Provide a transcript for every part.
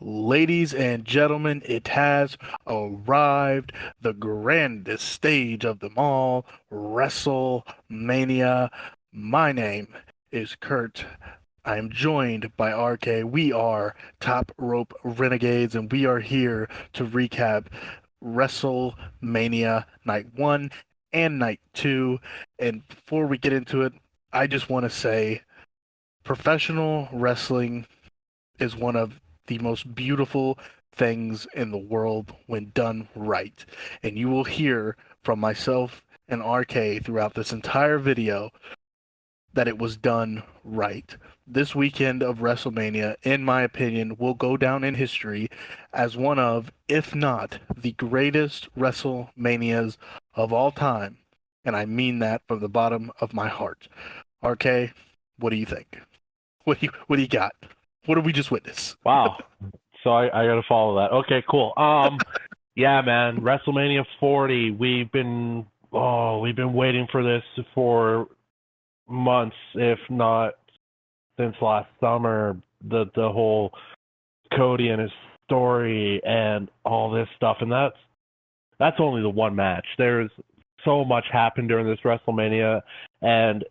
Ladies and gentlemen, it has arrived, the grandest stage of them all, WrestleMania. My name is Kurt. I am joined by RK. We are Top Rope Renegades, and we are here to recap WrestleMania Night 1 and Night 2. And before we get into it, I just want to say professional wrestling is one of the most beautiful things in the world when done right. And you will hear from myself and RK throughout this entire video that it was done right. This weekend of WrestleMania, in my opinion, will go down in history as one of, if not the greatest WrestleManias of all time. And I mean that from the bottom of my heart. RK, what do you think? What do you got? What did we just witness? Wow. So I gotta follow that. Okay, cool. Yeah, man, WrestleMania 40. We've been waiting for this for months, if not since last summer. The whole Cody and his story and all this stuff, and that's only the one match. There's so much happened during this WrestleMania, and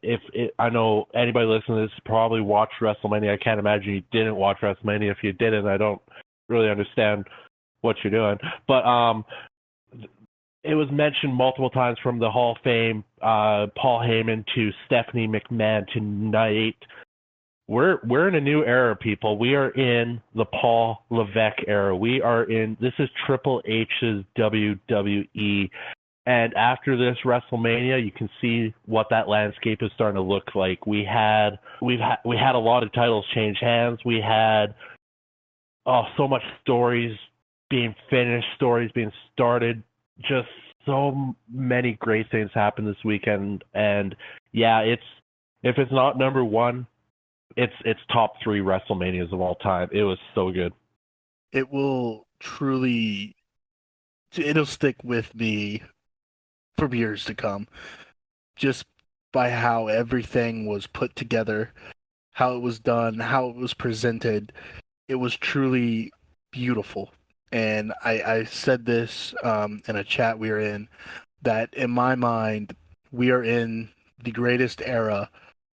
I know anybody listening to this probably watched WrestleMania. I can't imagine you didn't watch WrestleMania. If you didn't, I don't really understand what you're doing. But it was mentioned multiple times, from the Hall of Fame, Paul Heyman, to Stephanie McMahon tonight. We're in a new era, people. We are in the Paul Levesque era. This is Triple H's WWE. And after this WrestleMania, you can see what that landscape is starting to look like. We had a lot of titles change hands. We had so much stories being finished, stories being started. Just so many great things happened this weekend. And yeah, if it's not number one, it's top 3 WrestleManias of all time. It was so good. It will truly, it'll stick with me for years to come, just by how everything was put together, how it was done, how it was presented. It was truly beautiful. And I said this in a chat we were in, that in my mind, we are in the greatest era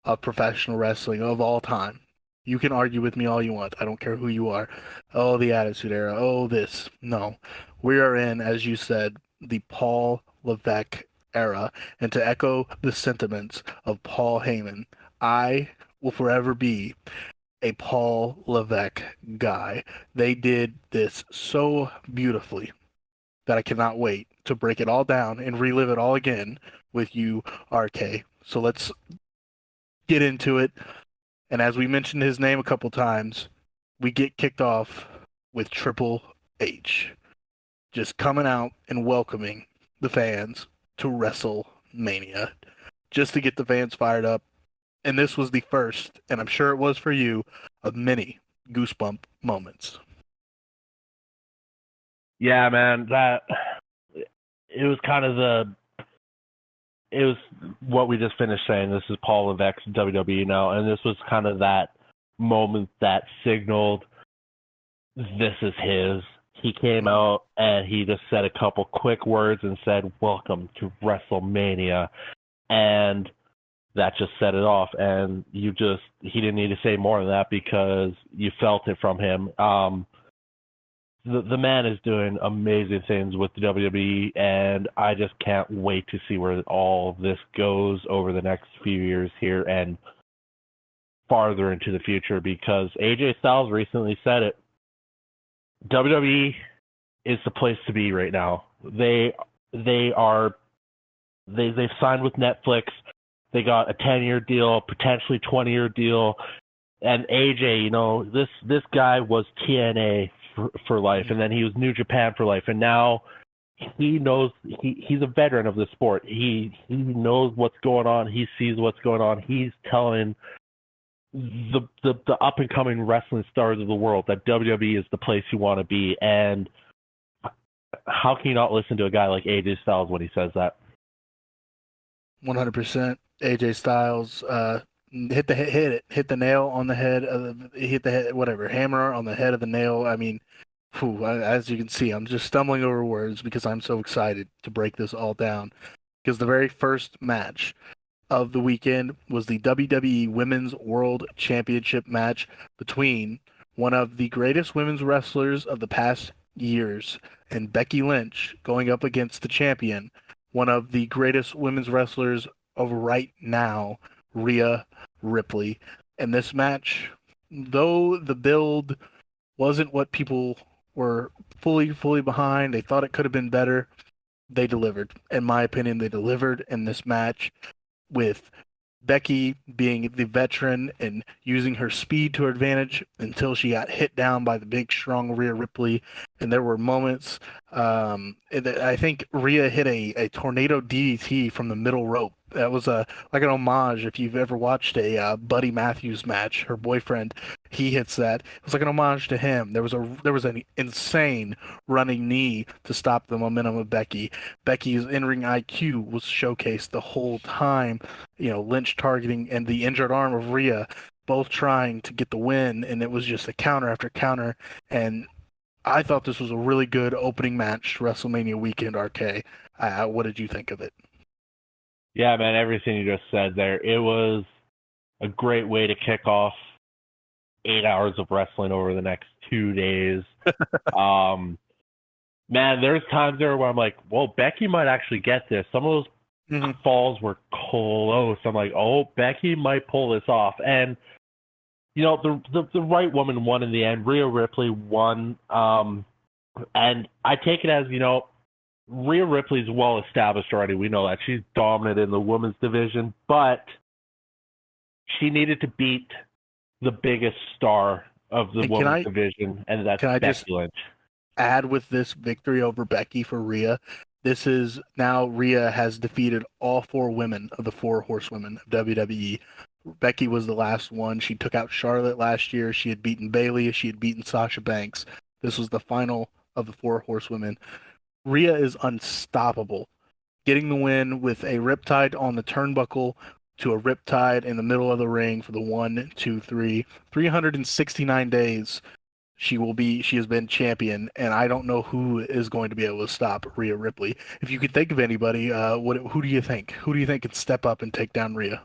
of professional wrestling of all time. You can argue with me all you want. I don't care who you are. Oh, the Attitude Era. Oh, this. No. We are in, as you said, the Paul Levesque era. And to echo the sentiments of Paul Heyman, I will forever be a Paul Levesque guy. They did this so beautifully that I cannot wait to break it all down and relive it all again with you, RK. So let's get into it. And as we mentioned his name a couple times, we get kicked off with Triple H just coming out and welcoming the fans to WrestleMania, just to get the fans fired up. And this was the first, and I'm sure it was for you, of many goosebump moments. Yeah, man, it was kind of it was what we just finished saying. This is Paul Levesque's WWE now, and this was kind of that moment that signaled this is his. He came out and he just said a couple quick words and said, "Welcome to WrestleMania," and that just set it off. And he didn't need to say more than that, because you felt it from him. The man is doing amazing things with the WWE, and I just can't wait to see where all of this goes over the next few years here and farther into the future, because AJ Styles recently said it. WWE is the place to be right now. They've signed with Netflix. They got a 10-year deal, potentially 20-year deal. And AJ, this guy was TNA for life, and then he was New Japan for life, and now he knows he's a veteran of the sport. He knows what's going on. He sees what's going on. He's telling the up and coming wrestling stars of the world that WWE is the place you want to be. And how can you not listen to a guy like AJ Styles when he says that? 100%. AJ Styles, hit the nail on the head hit the head, whatever, hammer on the head of the nail. I mean, as you can see, I'm just stumbling over words because I'm so excited to break this all down. Because the very first match of the weekend was the WWE Women's World Championship match between one of the greatest women's wrestlers of the past years and Becky Lynch going up against the champion, one of the greatest women's wrestlers of right now, Rhea Ripley. And this match, though the build wasn't what people were fully behind, they thought it could have been better. They delivered. In my opinion, they delivered in this match with Becky being the veteran and using her speed to her advantage until she got hit down by the big, strong Rhea Ripley. And there were moments. I think Rhea hit a tornado DDT from the middle rope. That was like an homage. If you've ever watched a Buddy Matthews match, her boyfriend, he hits that. It was like an homage to him. There was an insane running knee to stop the momentum of Becky. Becky's in-ring IQ was showcased the whole time. Lynch targeting and the injured arm of Rhea, both trying to get the win, and it was just a counter after counter. And I thought this was a really good opening match to WrestleMania weekend, RK. What did you think of it? Yeah, man, everything you just said there. It was a great way to kick off 8 hours of wrestling over the next 2 days. Man, there's times there where I'm like, well, Becky might actually get this. Some of those falls were close. I'm like, oh, Becky might pull this off. And, the right woman won in the end. Rhea Ripley won. And I take it as, Rhea Ripley's well established already. We know that. She's dominant in the women's division. But she needed to beat the biggest star of the women's division, and that's Becky Lynch. Add with this victory over Becky for Rhea. This is now Rhea has defeated all 4 women of the 4 horsewomen of WWE. Becky was the last one. She took out Charlotte last year. She had beaten Bayley. She had beaten Sasha Banks. This was the final of the 4 horsewomen. Rhea is unstoppable, getting the win with a riptide on the turnbuckle to a riptide in the middle of the ring for the 1, 2, 3, 369 days. She has been champion, and I don't know who is going to be able to stop Rhea Ripley. If you could think of anybody, who do you think? Who do you think can step up and take down Rhea?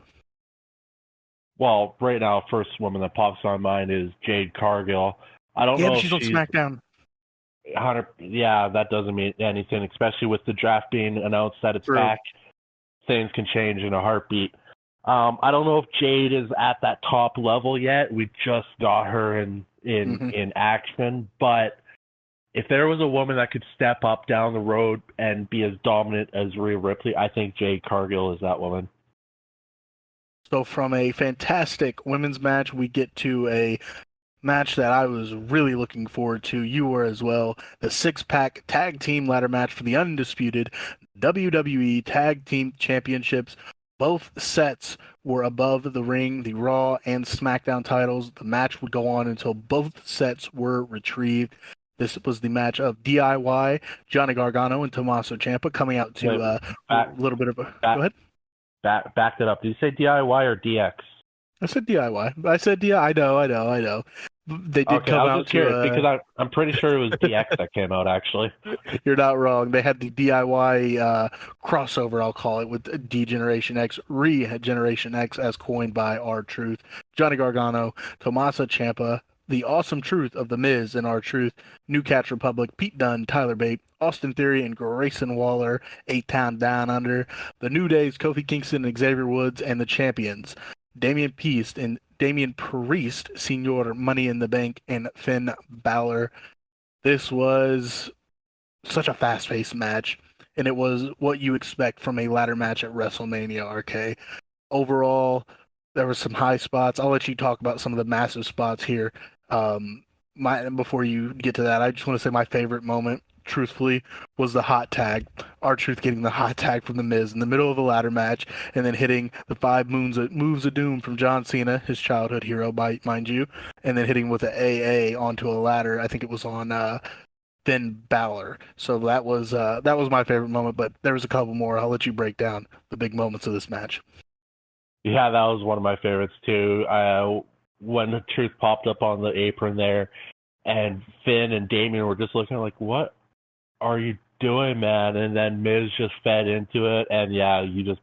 Well, right now, first woman that pops on mind is Jade Cargill. I don't know if she's on SmackDown. Yeah, that doesn't mean anything, especially with the draft being announced that it's back. Things can change in a heartbeat. I don't know if Jade is at that top level yet. We just got her in action, but if there was a woman that could step up down the road and be as dominant as Rhea Ripley, I think Jade Cargill is that woman. So from a fantastic women's match, we get to a match that I was really looking forward to. You were as well. The 6-pack tag team ladder match for the undisputed WWE Tag Team Championships. Both sets were above the ring, the Raw and SmackDown titles. The match would go on until both sets were retrieved. This was the match of DIY, Johnny Gargano and Tommaso Ciampa coming out to a little bit of a... Go ahead. Back that up. Did you say DIY or DX? I said DIY. I said DIY. I know. They did come out to... because I'm pretty sure it was DX that came out, actually. You're not wrong. They had the DIY crossover, I'll call it, with D-Generation X, Re-Generation X, as coined by R-Truth, Johnny Gargano, Tommaso Ciampa, the Awesome Truth of The Miz and R-Truth, New Catch Republic, Pete Dunne, Tyler Bate, Austin Theory, and Grayson Waller, 8-Town Down Under, the New Days, Kofi Kingston and Xavier Woods, and the Champions, Damian Priest, Senior Money in the Bank, and Finn Balor. This was such a fast-paced match, and it was what you expect from a ladder match at WrestleMania, RK. Overall, there were some high spots. I'll let you talk about some of the massive spots here. Before you get to that, I just want to say my favorite moment, truthfully, was the hot tag. R-Truth getting the hot tag from The Miz in the middle of a ladder match, and then hitting the 5 moves of doom from John Cena, his childhood hero, mind you, and then hitting with an AA onto a ladder. I think it was on Finn Balor. So that was my favorite moment, but there was a couple more. I'll let you break down the big moments of this match. Yeah, that was one of my favorites too. When the Truth popped up on the apron there, and Finn and Damien were just looking like, "What are you doing, man?" And then Miz just fed into it, and yeah, you just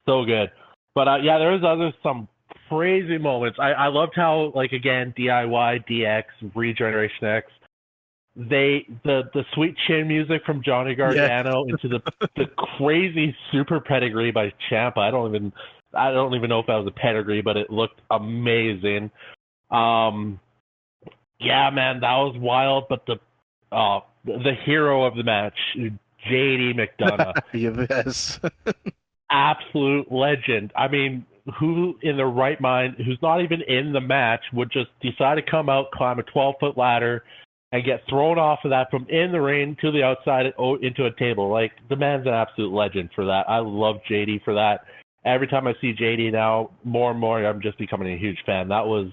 so good. But yeah, there was some crazy moments. I loved how, like, again, DIY, DX, Regeneration X, the sweet chin music from Johnny Gargano into the crazy super pedigree by Ciampa. I don't even know if that was a pedigree, but it looked amazing. Yeah, man, that was wild. But the hero of the match, JD McDonough, Yes. absolute legend. I mean, who in their right mind, who's not even in the match, would just decide to come out, climb a 12-foot ladder, and get thrown off of that from in the ring to the outside into a table? Like, the man's an absolute legend for that. I love JD for that. Every time I see JD now, more and more, I'm just becoming a huge fan. That was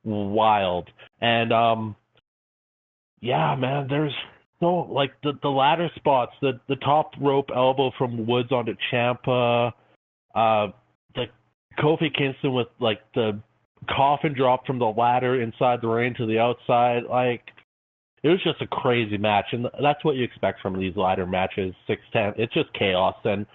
wild. And yeah, man, there's so, like, the ladder spots, the top rope elbow from Woods onto Ciampa, the Kofi Kingston with, like, the coffin drop from the ladder inside the ring to the outside. Like, it was just a crazy match, and that's what you expect from these ladder matches. 6-10, it's just chaos, and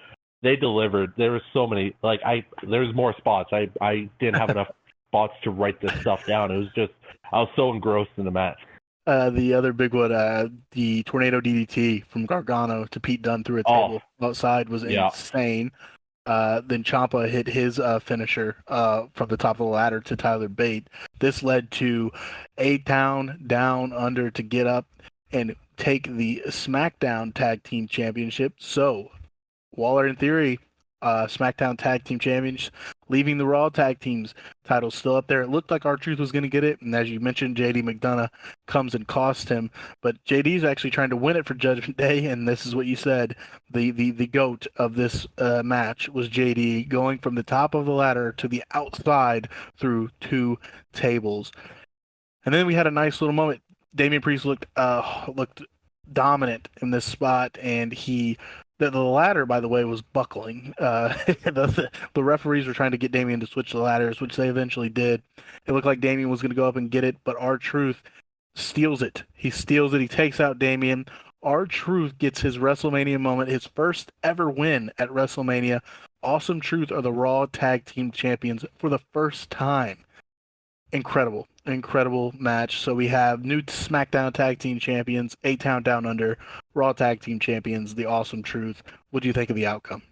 they delivered. There were so many, like, there's more spots. I didn't have enough spots to write this stuff down. It was just, I was so engrossed in the match. The other big one, the tornado DDT from Gargano to Pete Dunne through a table outside was insane. Then Ciampa hit his finisher from the top of the ladder to Tyler Bate. This led to A-Town down under to get up and take the SmackDown Tag Team Championship. So Waller, in theory, SmackDown Tag Team Champions, leaving the Raw Tag Teams titles still up there. It looked like R-Truth was going to get it, and as you mentioned, JD McDonough comes and cost him. But JD's actually trying to win it for Judgment Day, and this is what you said. The GOAT of this match was JD going from the top of the ladder to the outside through 2 tables. And then we had a nice little moment. Damian Priest looked dominant in this spot, and the ladder, by the way, was buckling. The referees were trying to get Damien to switch the ladders, which they eventually did. It looked like Damien was going to go up and get it, but R-Truth steals it. He steals it. He takes out Damien. R-Truth gets his WrestleMania moment, his first ever win at WrestleMania. Awesome Truth are the Raw Tag Team Champions for the first time. Incredible match. So we have new SmackDown Tag Team Champions, A-Town Down Under, Raw Tag Team Champions, the Awesome Truth. What do you think of the outcome?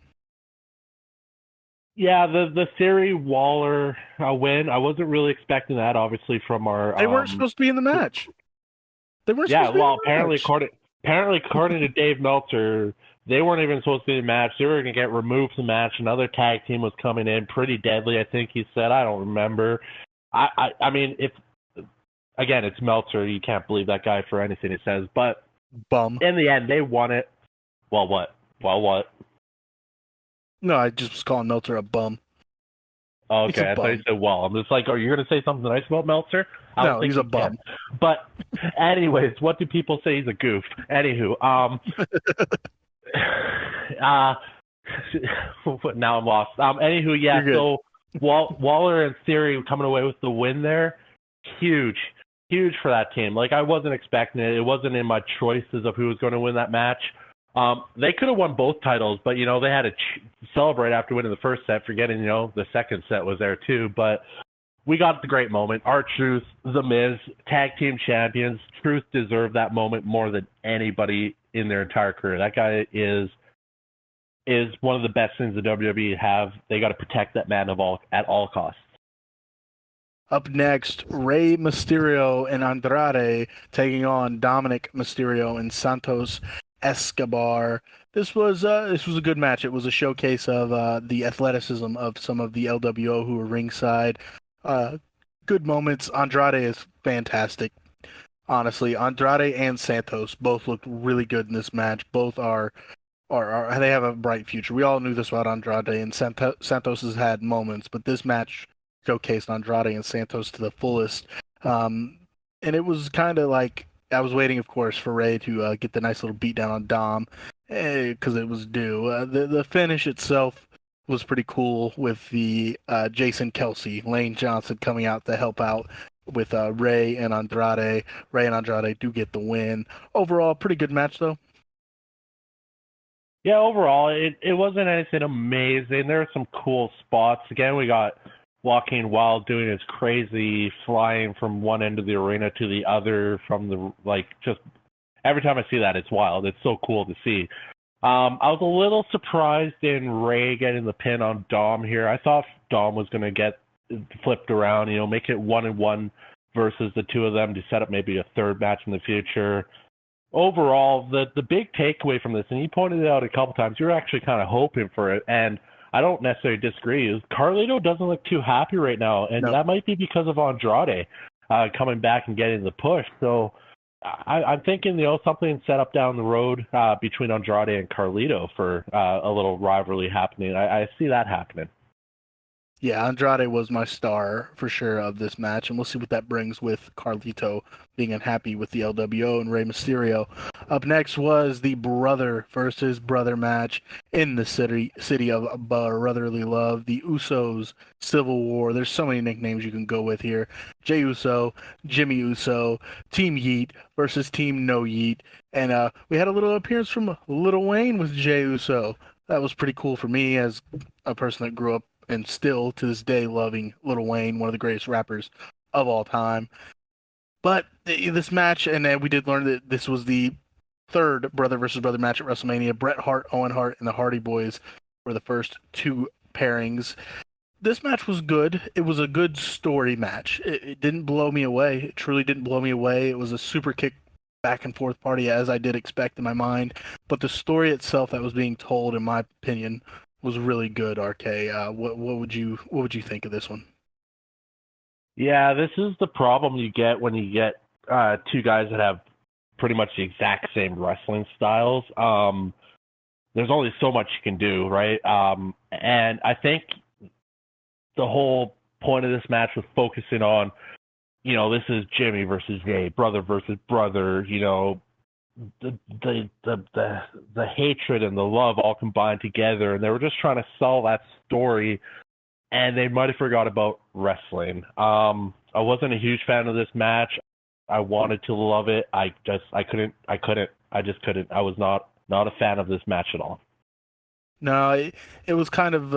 Yeah, the Theory Waller win, I wasn't really expecting that, obviously, from our... They weren't supposed to be in the match. Apparently, according to Dave Meltzer, they weren't even supposed to be in the match. They were going to get removed from the match. Another tag team was coming in, pretty deadly, I think he said. I don't remember. I mean, again, it's Meltzer. You can't believe that guy for anything he says. But in the end, they won it. Well, what? No, I just was calling Meltzer a bum. Okay, I thought you said well. I'm just like, are you going to say something nice about Meltzer? No, he's a bum. But anyways, what do people say? He's a goof. Anywho, now I'm lost. Anywho, yeah, so Waller and Theory coming away with the win there, huge for that team. Like, I wasn't expecting it. It wasn't in my choices of who was going to win that match. They could have won both titles, but, you know, they had to celebrate after winning the first set, forgetting, you know, the second set was there too. But we got the great moment. R-Truth, The Miz, tag team champions. Truth deserved that moment more than anybody in their entire career. That guy is one of the best things the WWE have. They got to protect that man at all costs. Up next, Rey Mysterio and Andrade taking on Dominic Mysterio and Santos Escobar. This was a good match. It was a showcase of the athleticism of some of the LWO who were ringside. Good moments. Andrade is fantastic. Honestly, Andrade and Santos both looked really good in this match. Both are they have a bright future. We all knew this about Andrade, and Santos has had moments, but this match showcased Andrade and Santos to the fullest. And it was kind of like, I was waiting, of course, for Rey to get the nice little beatdown on Dom, because it was due. The finish itself was pretty cool with the Jason Kelsey, Lane Johnson coming out to help out with Ray and Andrade. Ray and Andrade do get the win. Overall, pretty good match though. Yeah, overall, it wasn't anything amazing. There were some cool spots. Again, we got Joaquin Wild doing his crazy flying from one end of the arena to the other from the, like, just every time I see that, it's wild. It's so cool to see. I was a little surprised in Ray getting the pin on Dom here. I thought Dom was going to get flipped around, make it 1-1 versus the two of them to set up maybe a third match in the future. Overall, the big takeaway from this, and you pointed it out a couple times, you're actually kind of hoping for it, and I don't necessarily disagree, is Carlito doesn't look too happy right now, and No. that might be because of Andrade coming back and getting the push. So I'm thinking, something set up down the road between Andrade and Carlito for a little rivalry happening. I see that happening. Yeah, Andrade was my star for sure of this match, and we'll see what that brings with Carlito being unhappy with the LWO and Rey Mysterio. Up next was the brother versus brother match in the city of brotherly love, the Usos Civil War. There's so many nicknames you can go with here. Jey Uso, Jimmy Uso, Team Yeet versus Team No Yeet, and we had a little appearance from Lil Wayne with Jey Uso. That was pretty cool for me as a person that grew up and still to this day loving Lil Wayne, one of the greatest rappers of all time. But this match, and then we did learn that this was the third brother versus brother match at WrestleMania. Bret Hart, Owen Hart, and the Hardy Boys were the first two pairings. This match was good. It was a good story match. It didn't blow me away. It truly didn't blow me away. It was a super kick back and forth party as I did expect in my mind. But the story itself that was being told, in my opinion, was really good. RK, what would you think of this one? Yeah, this is the problem you get when you get two guys that have pretty much the exact same wrestling styles. There's only so much you can do, right? And I think the whole point of this match was focusing on, this is Jimmy versus Jay, brother versus brother, the the hatred and the love all combined together, and they were just trying to sell that story, and they might have forgot about wrestling. I wasn't a huge fan of this match. I wanted to love it. I couldn't. I just couldn't. I was not a fan of this match at all. No, it was kind of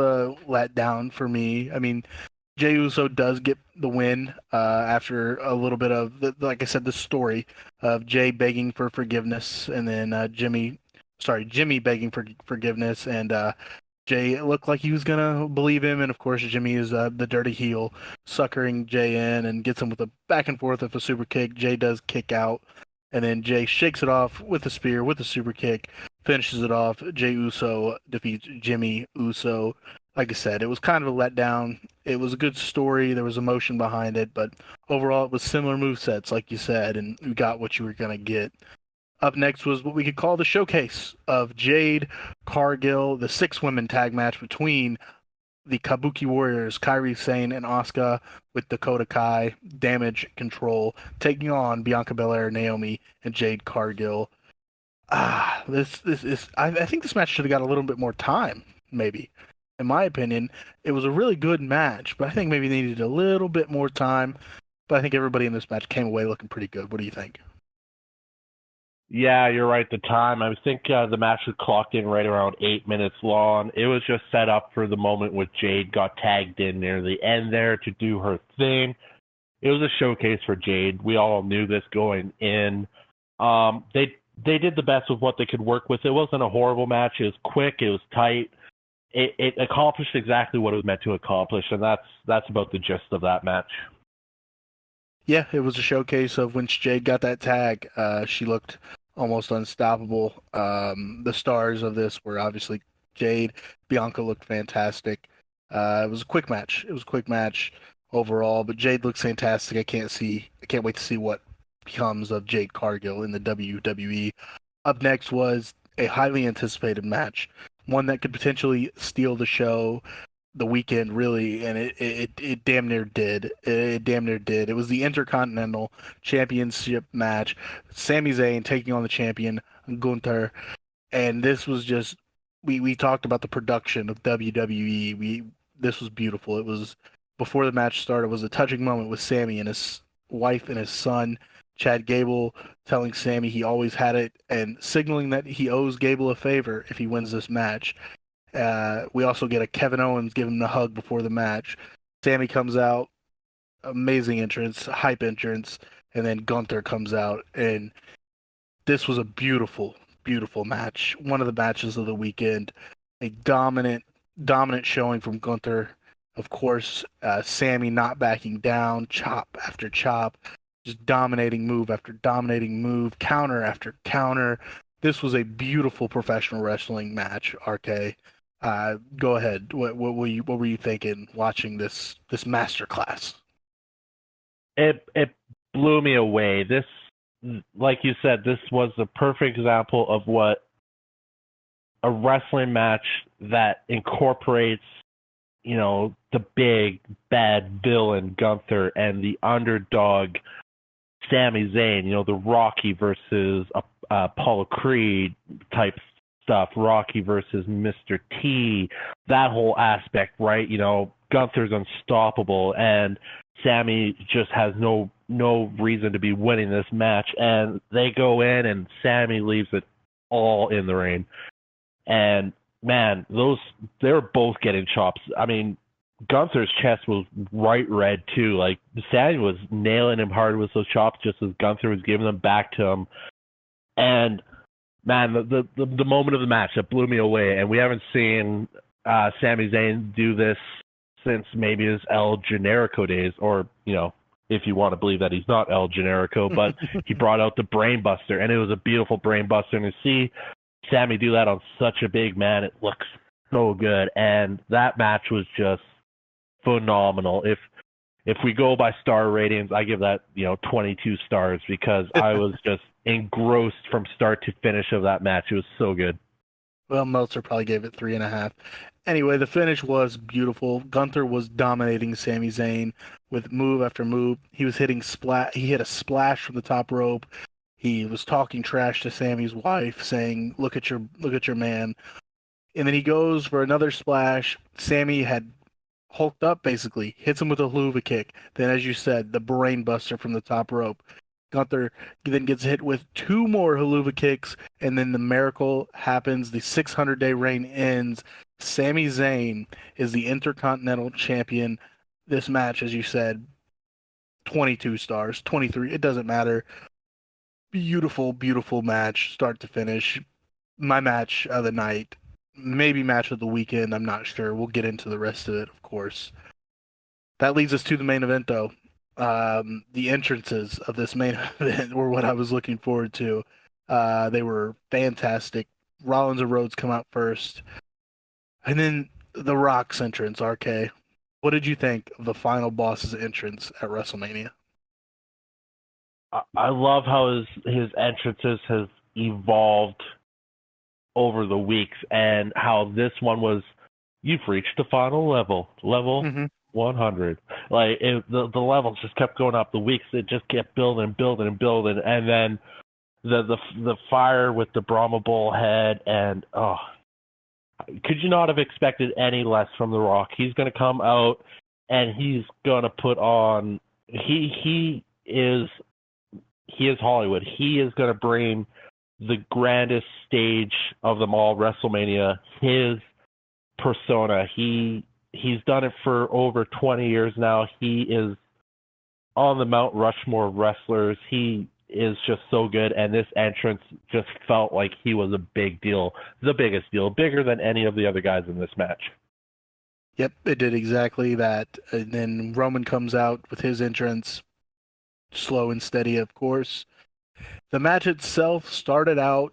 let down for me. I mean, Jey Uso does get the win after a little bit of, like I said, the story of Jay begging for forgiveness, and then Jimmy begging for forgiveness, and Jay looked like he was gonna believe him, and of course Jimmy is the dirty heel, suckering Jay in and gets him with a back and forth of a super kick. Jay does kick out, and then Jay shakes it off with a spear, with a super kick, finishes it off. Jay Uso defeats Jimmy Uso. Like I said, it was kind of a letdown. It was a good story. There was emotion behind it, but overall, it was similar movesets, like you said, and you got what you were gonna get. Up next was what we could call the showcase of Jade Cargill, the six women tag match between the Kabuki Warriors, Kairi Sane and Asuka, with Dakota Kai, Damage Control, taking on Bianca Belair, Naomi, and Jade Cargill. This is. I think this match should have got a little bit more time, maybe. In my opinion, it was a really good match, but I think maybe they needed a little bit more time. But I think everybody in this match came away looking pretty good. What do you think? Yeah, you're right. The time, I think the match was clocked in right around 8 minutes long. It was just set up for the moment with Jade got tagged in near the end there to do her thing. It was a showcase for Jade. We all knew this going in. They did the best with what they could work with. It wasn't a horrible match. It was quick. It was tight. It accomplished exactly what it was meant to accomplish, and that's about the gist of that match. Yeah, it was a showcase of when Jade got that tag. She looked almost unstoppable. The stars of this were obviously Jade. Bianca looked fantastic. It was a quick match. It was a quick match overall, but Jade looks fantastic. I can't wait to see what becomes of Jade Cargill in the WWE. Up next was a highly anticipated match, one that could potentially steal the show, the weekend, really, and it damn near did. It damn near did. It was the Intercontinental Championship match. Sami Zayn taking on the champion Gunther, and this was just we talked about the production of WWE. This was beautiful. It was before the match started. It was a touching moment with Sammy and his wife and his son, Chad Gable, telling Sammy he always had it and signaling that he owes Gable a favor if he wins this match. We also get a Kevin Owens giving him a hug before the match. Sammy comes out, amazing entrance, hype entrance, and then Gunther comes out, and this was a beautiful, beautiful match. One of the matches of the weekend. A dominant showing from Gunther. Of course, Sammy not backing down, chop after chop, just dominating move after dominating move, counter after counter. This was a beautiful professional wrestling match, RK. Go ahead. What were you thinking watching this masterclass? It blew me away. This, like you said, this was the perfect example of what a wrestling match that incorporates, the big bad villain Gunther and the underdog Sami Zayn, the Rocky versus Apollo Creed type stuff, Rocky versus Mr. T, that whole aspect, right? Gunther's unstoppable and Sammy just has no reason to be winning this match, and they go in and Sammy leaves it all in the ring. And man, they're both getting chops. I mean, Gunther's chest was bright red too. Like Sammy was nailing him hard with those chops, just as Gunther was giving them back to him. And man, the moment of the match that blew me away. And we haven't seen Sami Zayn do this since maybe his El Generico days, or if you want to believe that he's not El Generico, but he brought out the Brain Buster, and it was a beautiful Brain Buster. And to see Sammy do that on such a big man, it looks so good. And that match was just phenomenal. If we go by star ratings, I give that 22 stars because I was just engrossed from start to finish of that match. It was so good. Well, Meltzer probably gave it 3.5. Anyway, the finish was beautiful. Gunther was dominating Sami Zayn with move after move. He was hitting He hit a splash from the top rope. He was talking trash to Sammy's wife, saying, "Look at your man." And then he goes for another splash. Sammy had hulked up, basically, hits him with a haluva kick. Then, as you said, the brain buster from the top rope. Gunther then gets hit with 2 more haluva kicks, and then the miracle happens. The 600-day reign ends. Sami Zayn is the Intercontinental Champion. This match, as you said, 22 stars, 23, it doesn't matter. Beautiful, beautiful match, start to finish. My match of the night, maybe match of the weekend, I'm not sure. We'll get into the rest of it, of course. That leads us to the main event, though. The entrances of this main event were what I was looking forward to. They were fantastic. Rollins and Rhodes come out first. And then The Rock's entrance, RK. What did you think of the final boss's entrance at WrestleMania? I love how his entrances has evolved over the weeks, and how this one was, you've reached the final level, Mm-hmm. 100. Like the levels just kept going up. The weeks, it just kept building, and then the fire with the Brahma Bull head, and could you not have expected any less from The Rock? He's going to come out and he's going to put on. He is Hollywood. He is going to bring the grandest stage of them all, WrestleMania. His persona. He's done it for over 20 years now. He is on the Mount Rushmore of wrestlers. He is just so good, and this entrance just felt like he was a big deal, the biggest deal, bigger than any of the other guys in this match. Yep, it did exactly that. And then Roman comes out with his entrance, slow and steady, of course. The match itself started out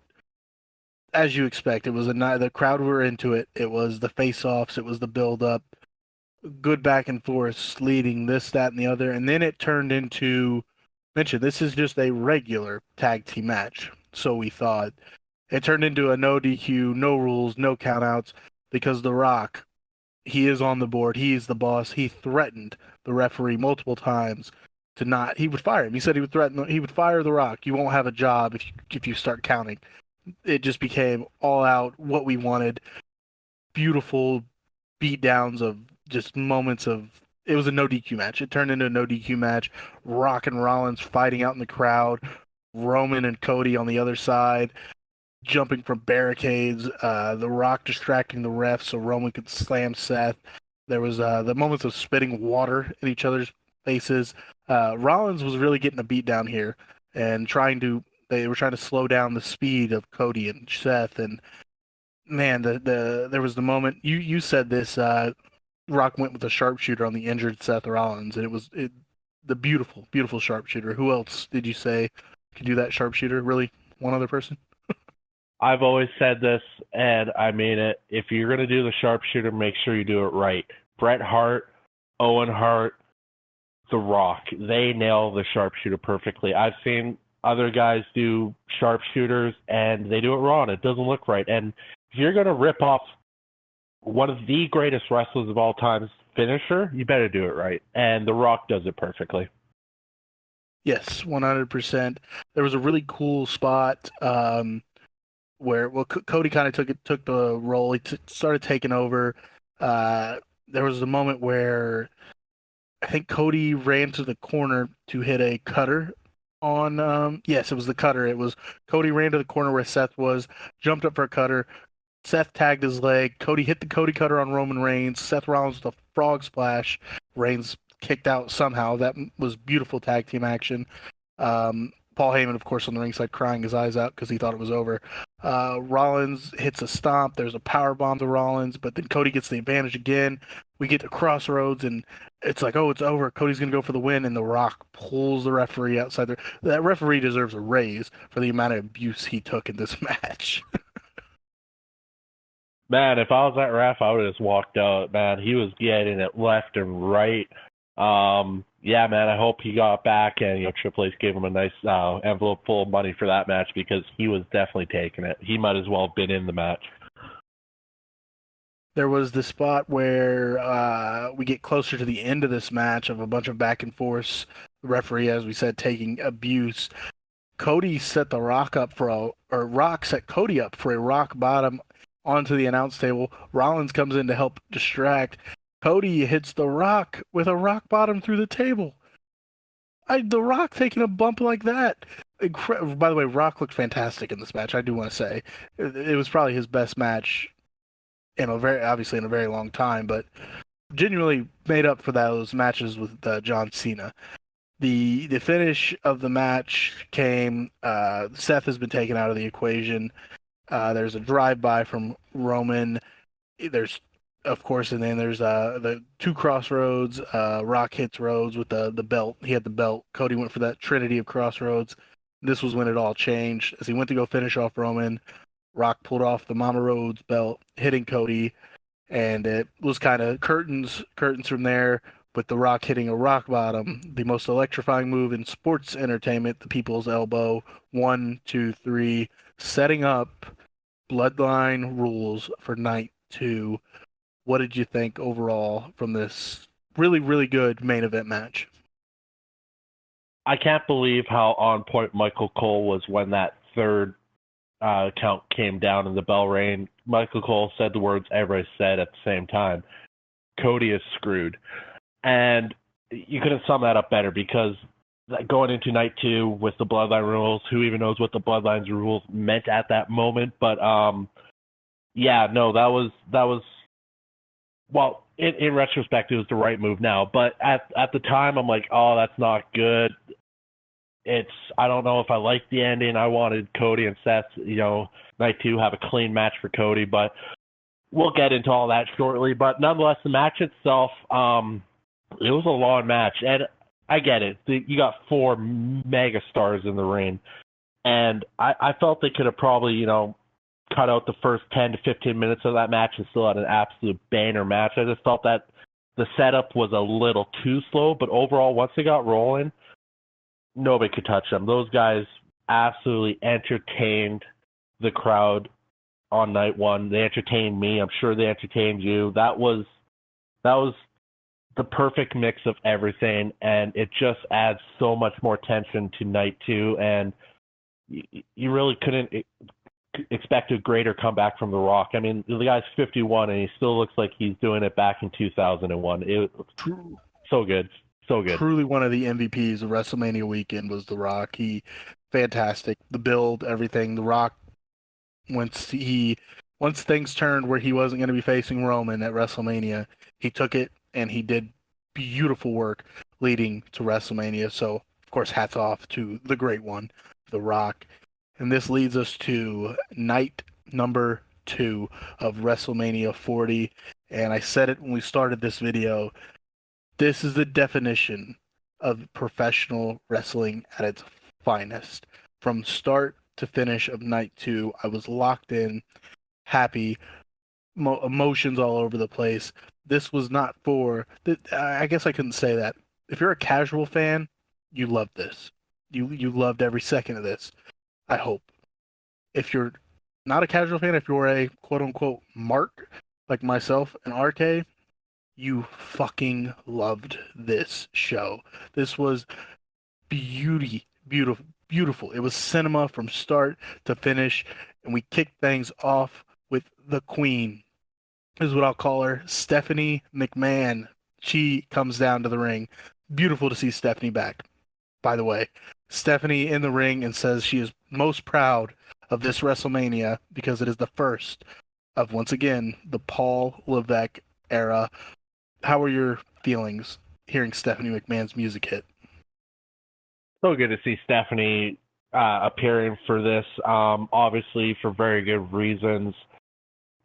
as you expect. It was the crowd were into it. It was the face-offs. It was the build-up, good back and forth, leading this, that, and the other. And then it turned into, this is just a regular tag team match. So we thought. It turned into a no DQ, no rules, no countouts, because The Rock, he is on the board. He is the boss. He threatened the referee multiple times he would fire him. He said he would fire The Rock. You won't have a job if you start counting. It just became all out what we wanted. Beautiful beatdowns of just moments of. It was a no DQ match. It turned into a no DQ match. Rock and Rollins fighting out in the crowd. Roman and Cody on the other side, jumping from barricades. The Rock distracting the ref so Roman could slam Seth. There was the moments of spitting water in each other's faces. Rollins was really getting a beat down here and they were trying to slow down the speed of Cody and Seth. And man, there was the moment you said this. Rock went with a sharpshooter on the injured Seth Rollins, and the beautiful sharpshooter. Who else did you say could do that sharpshooter? Really, one other person? I've always said this, and I mean it. If you're going to do the sharpshooter, make sure you do it right. Bret Hart, Owen Hart, The Rock, they nail the sharpshooter perfectly. I've seen other guys do sharpshooters, and they do it wrong. It doesn't look right. And if you're going to rip off one of the greatest wrestlers of all time's finisher, you better do it right. And The Rock does it perfectly. Yes, 100%. There was a really cool spot where Cody kind of took the role. He started taking over. There was a moment where I think Cody ran to the corner to hit a cutter on. Yes, it was the cutter. It was Cody ran to the corner where Seth was, jumped up for a cutter. Seth tagged his leg. Cody hit the Cody cutter on Roman Reigns. Seth Rollins with a frog splash. Reigns kicked out somehow. That was beautiful tag team action. Paul Heyman, of course, on the ringside crying his eyes out because he thought it was over. Rollins hits a stomp. There's a power bomb to Rollins, but then Cody gets the advantage again. We get to Crossroads, and it's like, oh, it's over. Cody's going to go for the win, and The Rock pulls the referee outside there. That referee deserves a raise for the amount of abuse he took in this match. Man, if I was that ref, I would have just walked out. Man, he was getting it left and right. Yeah, man, I hope he got back and Triple H gave him a nice envelope full of money for that match because he was definitely taking it. He might as well have been in the match. There was the spot where we get closer to the end of this match of a bunch of back and forth. The referee, as we said, taking abuse. Cody set the Rock up or Rock set Cody up for a rock bottom onto the announce table. Rollins comes in to help distract. Cody hits The Rock with a rock bottom through the table. The Rock taking a bump like that. By the way, Rock looked fantastic in this match. I do want to say it was probably his best match in a very long time, but genuinely made up for those matches with John Cena. The finish of the match came. Seth has been taken out of the equation. There's a drive-by from Roman. There's, of course, and then there's the two Crossroads. Rock hits Rhodes with the belt. He had the belt. Cody went for that Trinity of Crossroads. This was when it all changed. As he went to go finish off Roman, Rock pulled off the Mama Rhodes belt, hitting Cody, and it was kind of curtains from there. With The Rock hitting a rock bottom, the most electrifying move in sports entertainment, the People's Elbow. 1, 2, 3, setting up Bloodline rules for night 2. What did you think overall from this really, really good main event match? I can't believe how on point Michael Cole was when that third count came down in the bell rang. Michael Cole said the words everybody said at the same time. Cody is screwed. And you couldn't sum that up better because going into night 2 with the Bloodline rules, who even knows what the Bloodlines rules meant at that moment? But yeah, no, that was well, in retrospect, it was the right move now. But at the time, I'm like, oh, that's not good. I don't know if I liked the ending. I wanted Cody and Seth, night 2 have a clean match for Cody, but we'll get into all that shortly. But nonetheless, the match itself, it was a long match, and I get it. You got 4 mega stars in the ring, and I felt they could have probably, cut out the first 10 to 15 minutes of that match and still had an absolute banger match. I just felt that the setup was a little too slow, but overall, once they got rolling, nobody could touch them. Those guys absolutely entertained the crowd on night 1. They entertained me. I'm sure they entertained you. That was the perfect mix of everything, and it just adds so much more tension to night 2, and you really couldn't expect a greater comeback from The Rock. I mean, the guy's 51 and he still looks like he's doing it back in 2001. It True. so good, so good. Truly one of the MVPs of WrestleMania weekend was The Rock. He fantastic. The build, everything. The Rock once things turned where he wasn't going to be facing Roman at WrestleMania, he took it and he did beautiful work leading to WrestleMania. So, of course, hats off to the great one, The Rock. And this leads us to night number 2 of WrestleMania 40. And I said it when we started this video. This is the definition of professional wrestling at its finest. From start to finish of night 2, I was locked in, happy, emotions all over the place. This was not for. I guess I couldn't say that. If you're a casual fan, you loved this. You loved every second of this. I hope. If you're not a casual fan, if you're a quote unquote mark like myself and RK, you fucking loved this show. This was beautiful. It was cinema from start to finish, and we kicked things off with the queen. This is what I'll call her, Stephanie McMahon. She comes down to the ring. Beautiful to see Stephanie back, by the way. Stephanie in the ring and says she is most proud of this WrestleMania because it is the first of, once again, the Paul Levesque era. How are your feelings hearing Stephanie McMahon's music hit? So good to see Stephanie appearing for this, obviously for very good reasons.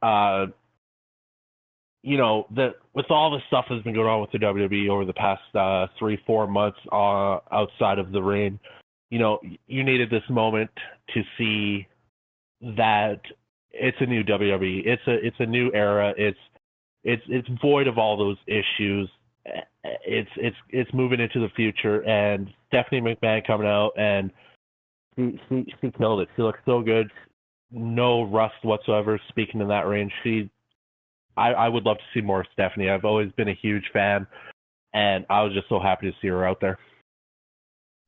With all the stuff that's been going on with the WWE over the past 3-4 months outside of the ring, you needed this moment to see that it's a new WWE. It's a new era. It's void of all those issues. It's moving into the future, and Stephanie McMahon coming out and she killed it. She looked so good, no rust whatsoever. Speaking in that range, I would love to see more of Stephanie. I've always been a huge fan, and I was just so happy to see her out there.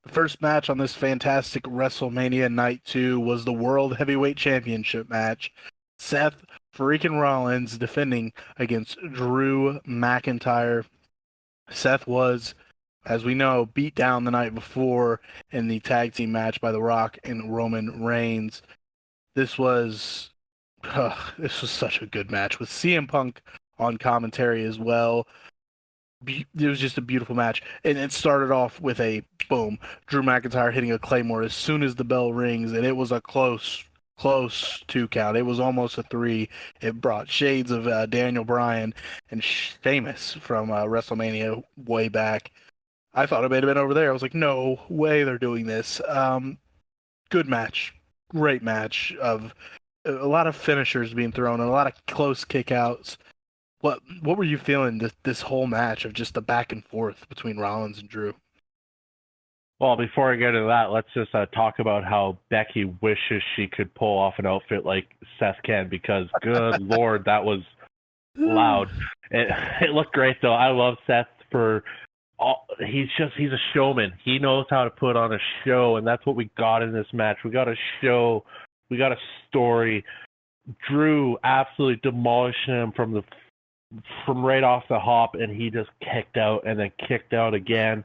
The first match on this fantastic WrestleMania Night 2 was the World Heavyweight Championship match. Seth freaking Rollins defending against Drew McIntyre. Seth was, as we know, beat down the night before in the tag team match by The Rock and Roman Reigns. This was such a good match with CM Punk on commentary as well. It was just a beautiful match, and it started off with a boom, Drew McIntyre hitting a Claymore as soon as the bell rings, and it was a close 2 count. It was almost a 3. It brought shades of Daniel Bryan and Sheamus from WrestleMania way back. I thought it may have been over there. I was like, no way they're doing this. Good match, great match of a lot of finishers being thrown and a lot of close kickouts. What were you feeling this whole match of just the back and forth between Rollins and Drew? Well, before I get into that, let's just talk about how Becky wishes she could pull off an outfit like Seth can, because good Lord, that was loud. It looked great though. I love Seth for he's a showman. He knows how to put on a show, and that's what we got in this match. We got a show. We got a story. Drew absolutely demolished him from right off the hop, and he just kicked out and then kicked out again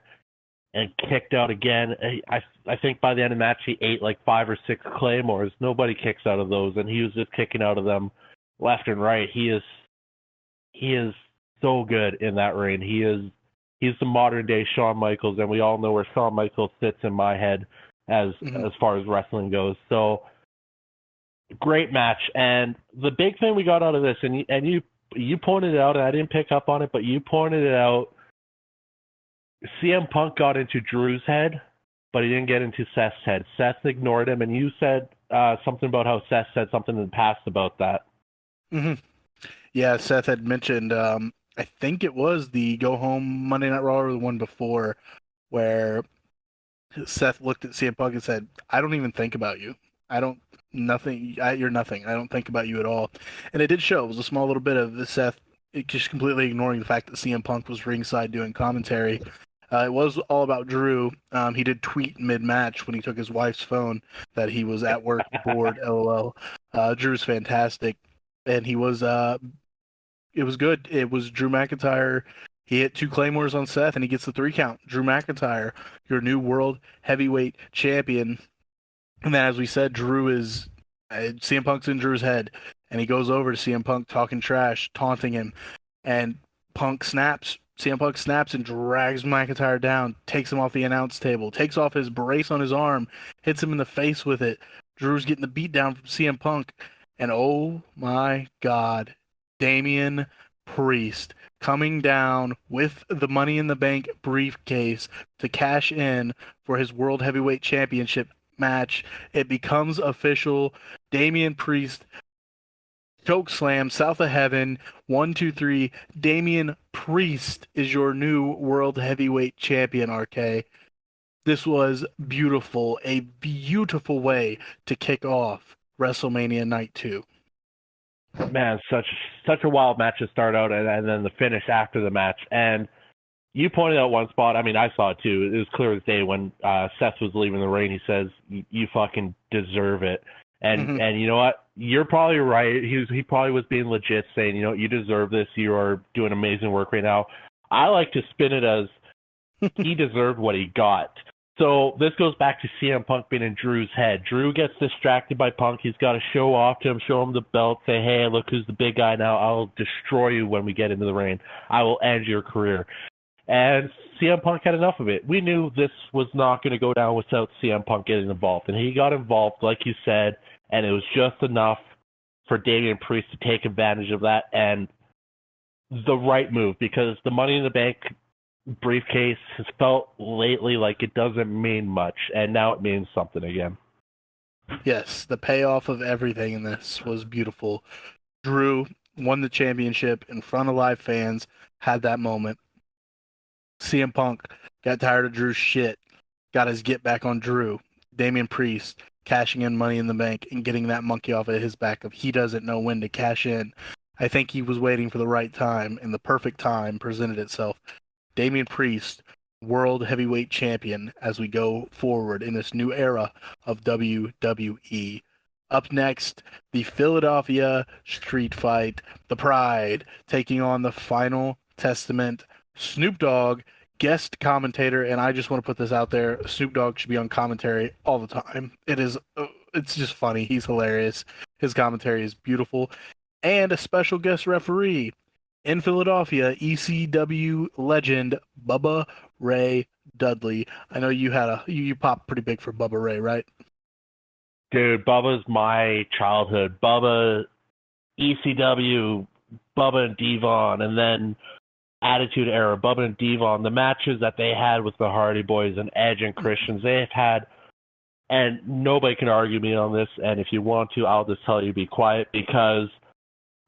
and kicked out again. I think by the end of the match he ate like 5 or 6 claymores. Nobody kicks out of those, and he was just kicking out of them left and right. He is so good in that ring. He's the modern day Shawn Michaels, and we all know where Shawn Michaels sits in my head as far as wrestling goes. So great match. And the big thing we got out of this, and you pointed it out, and I didn't pick up on it, but you pointed it out. CM Punk got into Drew's head, but he didn't get into Seth's head. Seth ignored him, and you said something about how Seth said something in the past about that. Mm-hmm. Yeah, Seth had mentioned, I think it was the Go Home Monday Night Raw or the one before, where Seth looked at CM Punk and said, "I don't even think about you. You're nothing. I don't think about you at all." And it did show. It was a small little bit of Seth just completely ignoring the fact that CM Punk was ringside doing commentary. It was all about Drew. He did tweet mid-match when he took his wife's phone that he was at work, bored, LOL. Drew's fantastic, and it was good. It was Drew McIntyre. He hit 2 claymores on Seth, and he gets the 3 count. Drew McIntyre, your new world heavyweight champion. And then, as we said, Drew is CM Punk's in Drew's head, and he goes over to CM Punk talking trash, taunting him, and Punk snaps. CM Punk snaps and drags McIntyre down, takes him off the announce table, takes off his brace on his arm, hits him in the face with it. Drew's getting the beat down from CM Punk, and oh my God, Damian Priest coming down with the Money in the Bank briefcase to cash in for his World Heavyweight Championship match. It becomes official. Damian Priest choke slam, South of Heaven, 1, 2, 3. Damian Priest is your new World Heavyweight Champion, RK. This was beautiful. A beautiful way to kick off WrestleMania Night 2. Man, such a wild match to start out, and then the finish after the match. And you pointed out one spot. I mean, I saw it too. It was clear as day when Seth was leaving the ring. He says, "You fucking deserve it." And you know what? You're probably right. He probably was being legit, saying, you deserve this. You are doing amazing work right now. I like to spin it as he deserved what he got. So this goes back to CM Punk being in Drew's head. Drew gets distracted by Punk. He's got to show off to him, show him the belt, say, "Hey, look who's the big guy now. I'll destroy you when we get into the ring. I will end your career." And CM Punk had enough of it. We knew this was not going to go down without CM Punk getting involved. And he got involved, like you said, and it was just enough for Damian Priest to take advantage of that, and the right move, because the Money in the Bank briefcase has felt lately like it doesn't mean much, and now it means something again. Yes, the payoff of everything in this was beautiful. Drew won the championship in front of live fans, had that moment. CM Punk got tired of Drew's shit, got his get back on Drew. Damian Priest cashing in Money in the Bank and getting that monkey off of his back of he doesn't know when to cash in. I think he was waiting for the right time, and the perfect time presented itself. Damian Priest, World Heavyweight Champion, as we go forward in this new era of WWE. Up next, the Philadelphia Street Fight, the Pride, taking on the Final Testament. Snoop Dogg, guest commentator, and I just want to put this out there: Snoop Dogg should be on commentary all the time. It's just funny. He's hilarious. His commentary is beautiful, and a special guest referee in Philadelphia, ECW legend Bubba Ray Dudley. I know you popped pretty big for Bubba Ray, right? Dude, Bubba's my childhood. Bubba, ECW, Bubba and Devon, and then Attitude Era, Bubba and Devon, the matches that they had with the Hardy Boys and Edge and Christians, they've had, and nobody can argue me on this, and if you want to, I'll just tell you be quiet, because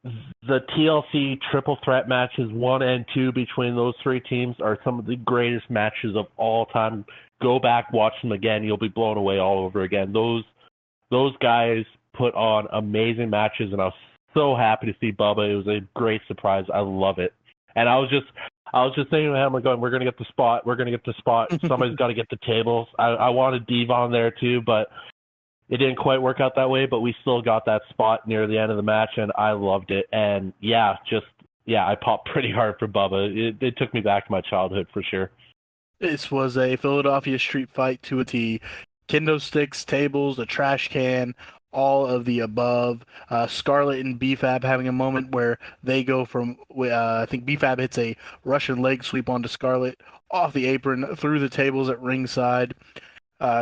the TLC triple threat matches 1 and 2 between those 3 teams are some of the greatest matches of all time. Go back, watch them again. You'll be blown away all over again. Those guys put on amazing matches, and I was so happy to see Bubba. It was a great surprise. I love it. And I was just thinking to him, we're going to get the spot. We're going to get the spot. Somebody's got to get the tables. I wanted Devon there too, but it didn't quite work out that way. But we still got that spot near the end of the match, and I loved it. And I popped pretty hard for Bubba. It took me back to my childhood for sure. This was a Philadelphia street fight to a T. Kendo sticks, tables, a trash can, all of the above. Scarlett and BFAB having a moment where they go from, I think BFAB hits a Russian leg sweep onto Scarlett, off the apron, through the tables at ringside.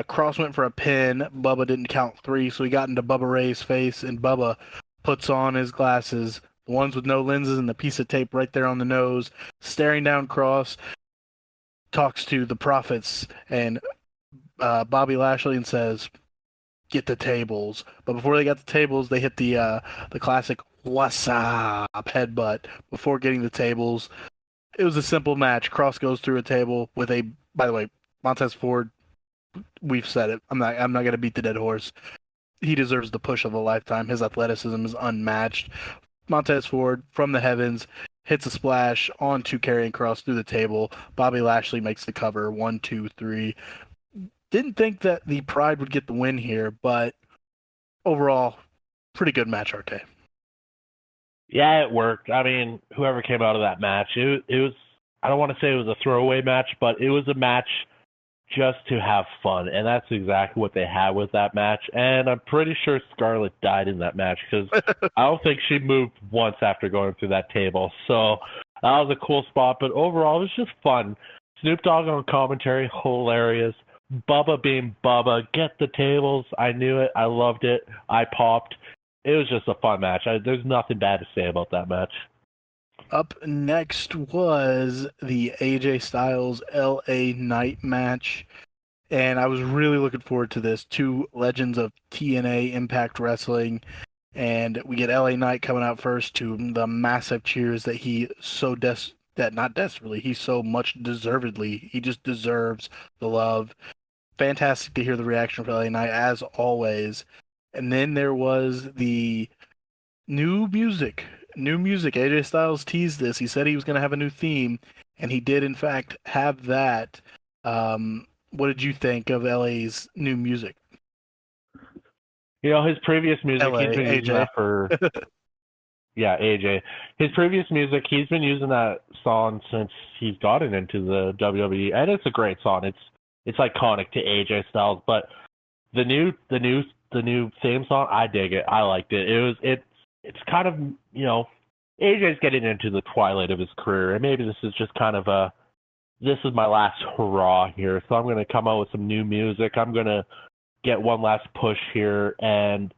Cross went for a pin. Bubba didn't count 3, so he got into Bubba Ray's face, and Bubba puts on his glasses, the ones with no lenses and the piece of tape right there on the nose, staring down Cross, talks to the Prophets and Bobby Lashley and says, "Get the tables." But before they got the tables, they hit the classic "What's up" headbutt before getting the tables. It was a simple match. Cross goes through a table with a. By the way, Montez Ford. We've said it. I'm not gonna beat the dead horse. He deserves the push of a lifetime. His athleticism is unmatched. Montez Ford from the heavens hits a splash onto Karrion Kross through the table. Bobby Lashley makes the cover. 1, 2, 3. Didn't think that the Pride would get the win here, but overall, pretty good match, RK. Yeah, it worked. I mean, whoever came out of that match, it was, I don't want to say it was a throwaway match, but it was a match just to have fun, and that's exactly what they had with that match. And I'm pretty sure Scarlett died in that match because I don't think she moved once after going through that table. So that was a cool spot, but overall, it was just fun. Snoop Dogg on commentary, hilarious. Bubba being Bubba, get the tables. I knew it. I loved it. I popped. It was just a fun match. There's nothing bad to say about that match. Up next was the AJ Styles LA Knight match. And I was really looking forward to this. Two legends of TNA Impact Wrestling. And we get LA Knight coming out first to the massive cheers that he so not desperately, he so much deservedly. He just deserves the love. Fantastic to hear the reaction from LA Knight as always. And then there was the new music. New music. AJ Styles teased this. He said he was going to have a new theme, and he did, in fact, have that. What did you think of LA's new music? You know, his previous music, LA, he's been AJ. using that for... Yeah, AJ. His previous music, he's been using that song since he's gotten into the WWE, and it's a great song. It's iconic to AJ Styles, but the new theme song, I dig it. I liked it. It's kind of, you know, AJ's getting into the twilight of his career, and maybe this is just kind of this is my last hurrah here, so I'm going to come out with some new music. I'm going to get one last push here, and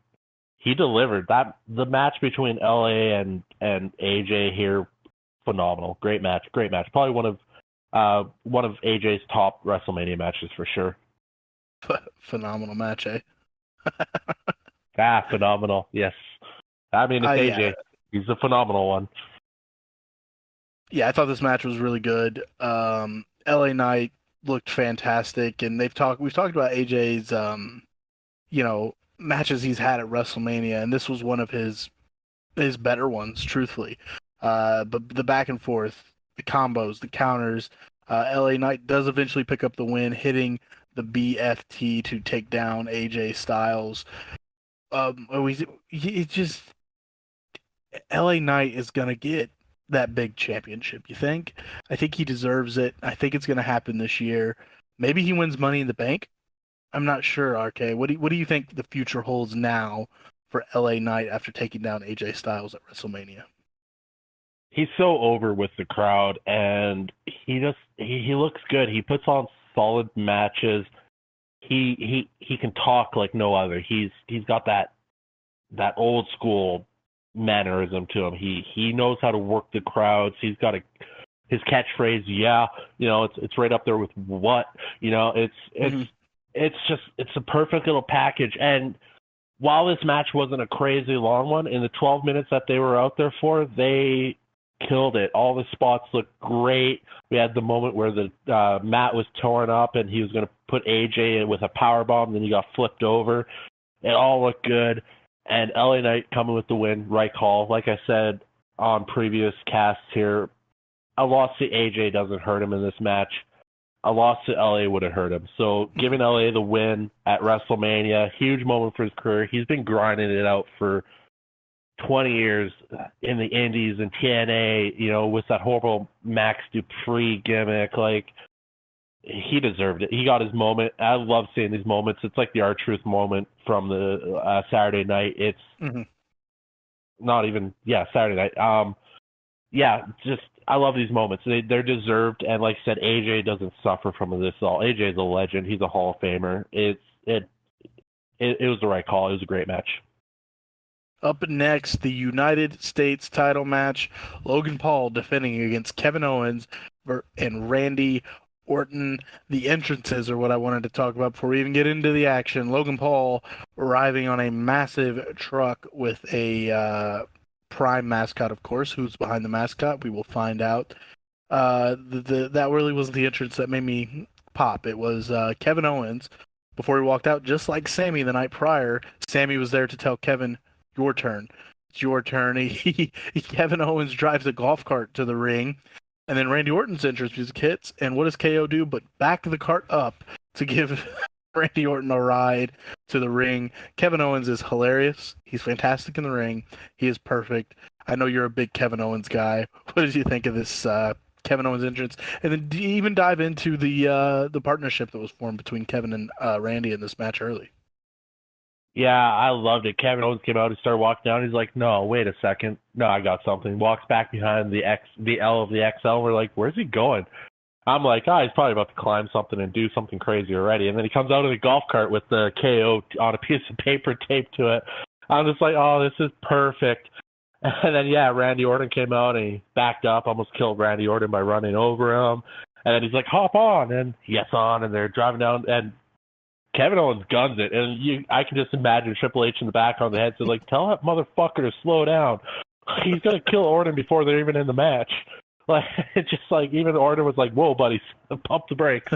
he delivered. The match between LA and AJ here, phenomenal. Great match. Probably one of AJ's top WrestleMania matches for sure. Phenomenal match, eh? Phenomenal. Yes. I mean, it's AJ. He's a phenomenal one. Yeah, I thought this match was really good. LA Knight looked fantastic, and we've talked about AJ's matches he's had at WrestleMania, and this was one of his better ones, truthfully. But the back and forth, the combos, the counters, LA Knight does eventually pick up the win, hitting the BFT to take down AJ Styles. LA Knight is gonna get that big championship. You think? I think he deserves it. I think it's gonna happen this year. Maybe he wins Money in the Bank. I'm not sure, RK. What do you think the future holds now for LA Knight after taking down AJ Styles at WrestleMania? He's so over with the crowd, and he looks good. He puts on solid matches. He can talk like no other. He's got that old school mannerism to him. He knows how to work the crowds. He's got his catchphrase, it's right up there with what, it's a perfect little package. And while this match wasn't a crazy long one, in the 12 minutes that they were out there for, they killed it. All the spots looked great. We had the moment where the mat was torn up and he was going to put AJ in with a powerbomb, then he got flipped over. It all looked good. And LA Knight coming with the win, right call. Like I said on previous casts here, a loss to AJ doesn't hurt him in this match. A loss to LA would have hurt him. So giving LA the win at WrestleMania, huge moment for his career. He's been grinding it out for 20 years in the Indies and TNA, with that horrible Max Dupree gimmick. Like, he deserved it. He got his moment. I love seeing these moments. It's like the R-Truth moment from the Saturday night. It's not even, Saturday night. I love these moments. They're deserved, and like I said, AJ doesn't suffer from this at all. AJ is a legend. He's a Hall of Famer. It was the right call. It was a great match. Up next, the United States title match. Logan Paul defending against Kevin Owens and Randy Orton. The entrances are what I wanted to talk about before we even get into the action. Logan Paul arriving on a massive truck with a Prime mascot, of course. Who's behind the mascot? We will find out. That really wasn't the entrance that made me pop. It was Kevin Owens. Before he walked out, just like Sammy the night prior, Sammy was there to tell Kevin, your turn. It's your turn. Kevin Owens drives a golf cart to the ring, and then Randy Orton's entrance music hits, and what does KO do but back the cart up to give Randy Orton a ride to the ring. Kevin Owens is hilarious. He's fantastic in the ring. He is perfect. I know you're a big Kevin Owens guy. What did you think of this Kevin Owens entrance? And then even dive into the partnership that was formed between Kevin and Randy in this match early. Yeah, I loved it. Kevin Owens came out and started walking down. He's like, "No, wait a second. No, I got something." Walks back behind the L of the XL. We're like, "Where's he going?" I'm like, "Oh, he's probably about to climb something and do something crazy already." And then he comes out of the golf cart with the KO on a piece of paper taped to it. I'm just like, "Oh, this is perfect." And then yeah, Randy Orton came out and he backed up, almost killed Randy Orton by running over him. And then he's like, "Hop on," and he gets on, and they're driving down, and Kevin Owens guns it, and I can just imagine Triple H in the back on the headset like, "Tell that motherfucker to slow down. He's gonna kill Orton before they're even in the match." Like, it's just like even Orton was like, "Whoa, buddy, pump the brakes."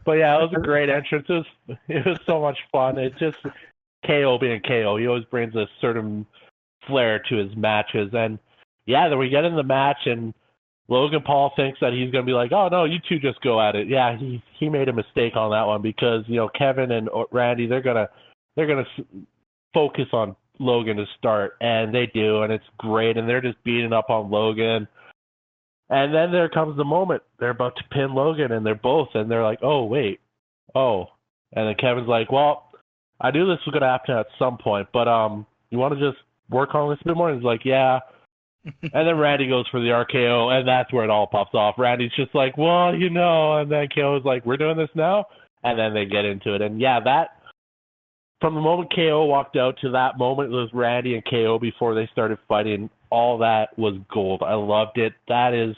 But yeah, it was a great entrance. It was so much fun. It's just KO being KO. He always brings a certain flair to his matches, and yeah, then we get in the match and Logan Paul thinks that he's going to be like, "Oh no, you two just go at it." Yeah, he made a mistake on that one because Kevin and Randy they're gonna focus on Logan to start, and they do, and it's great, and they're just beating up on Logan, and then there comes the moment they're about to pin Logan, and they're like, "Oh wait, oh," and then Kevin's like, "Well, I knew this was going to happen at some point, but you want to just work on this a bit more?" And he's like, "Yeah." And then Randy goes for the RKO, and that's where it all pops off. Randy's just like, "Well, and then KO's like, "We're doing this now?" And then they get into it. And yeah, that, from the moment KO walked out to that moment with Randy and KO before they started fighting, all that was gold. I loved it. That is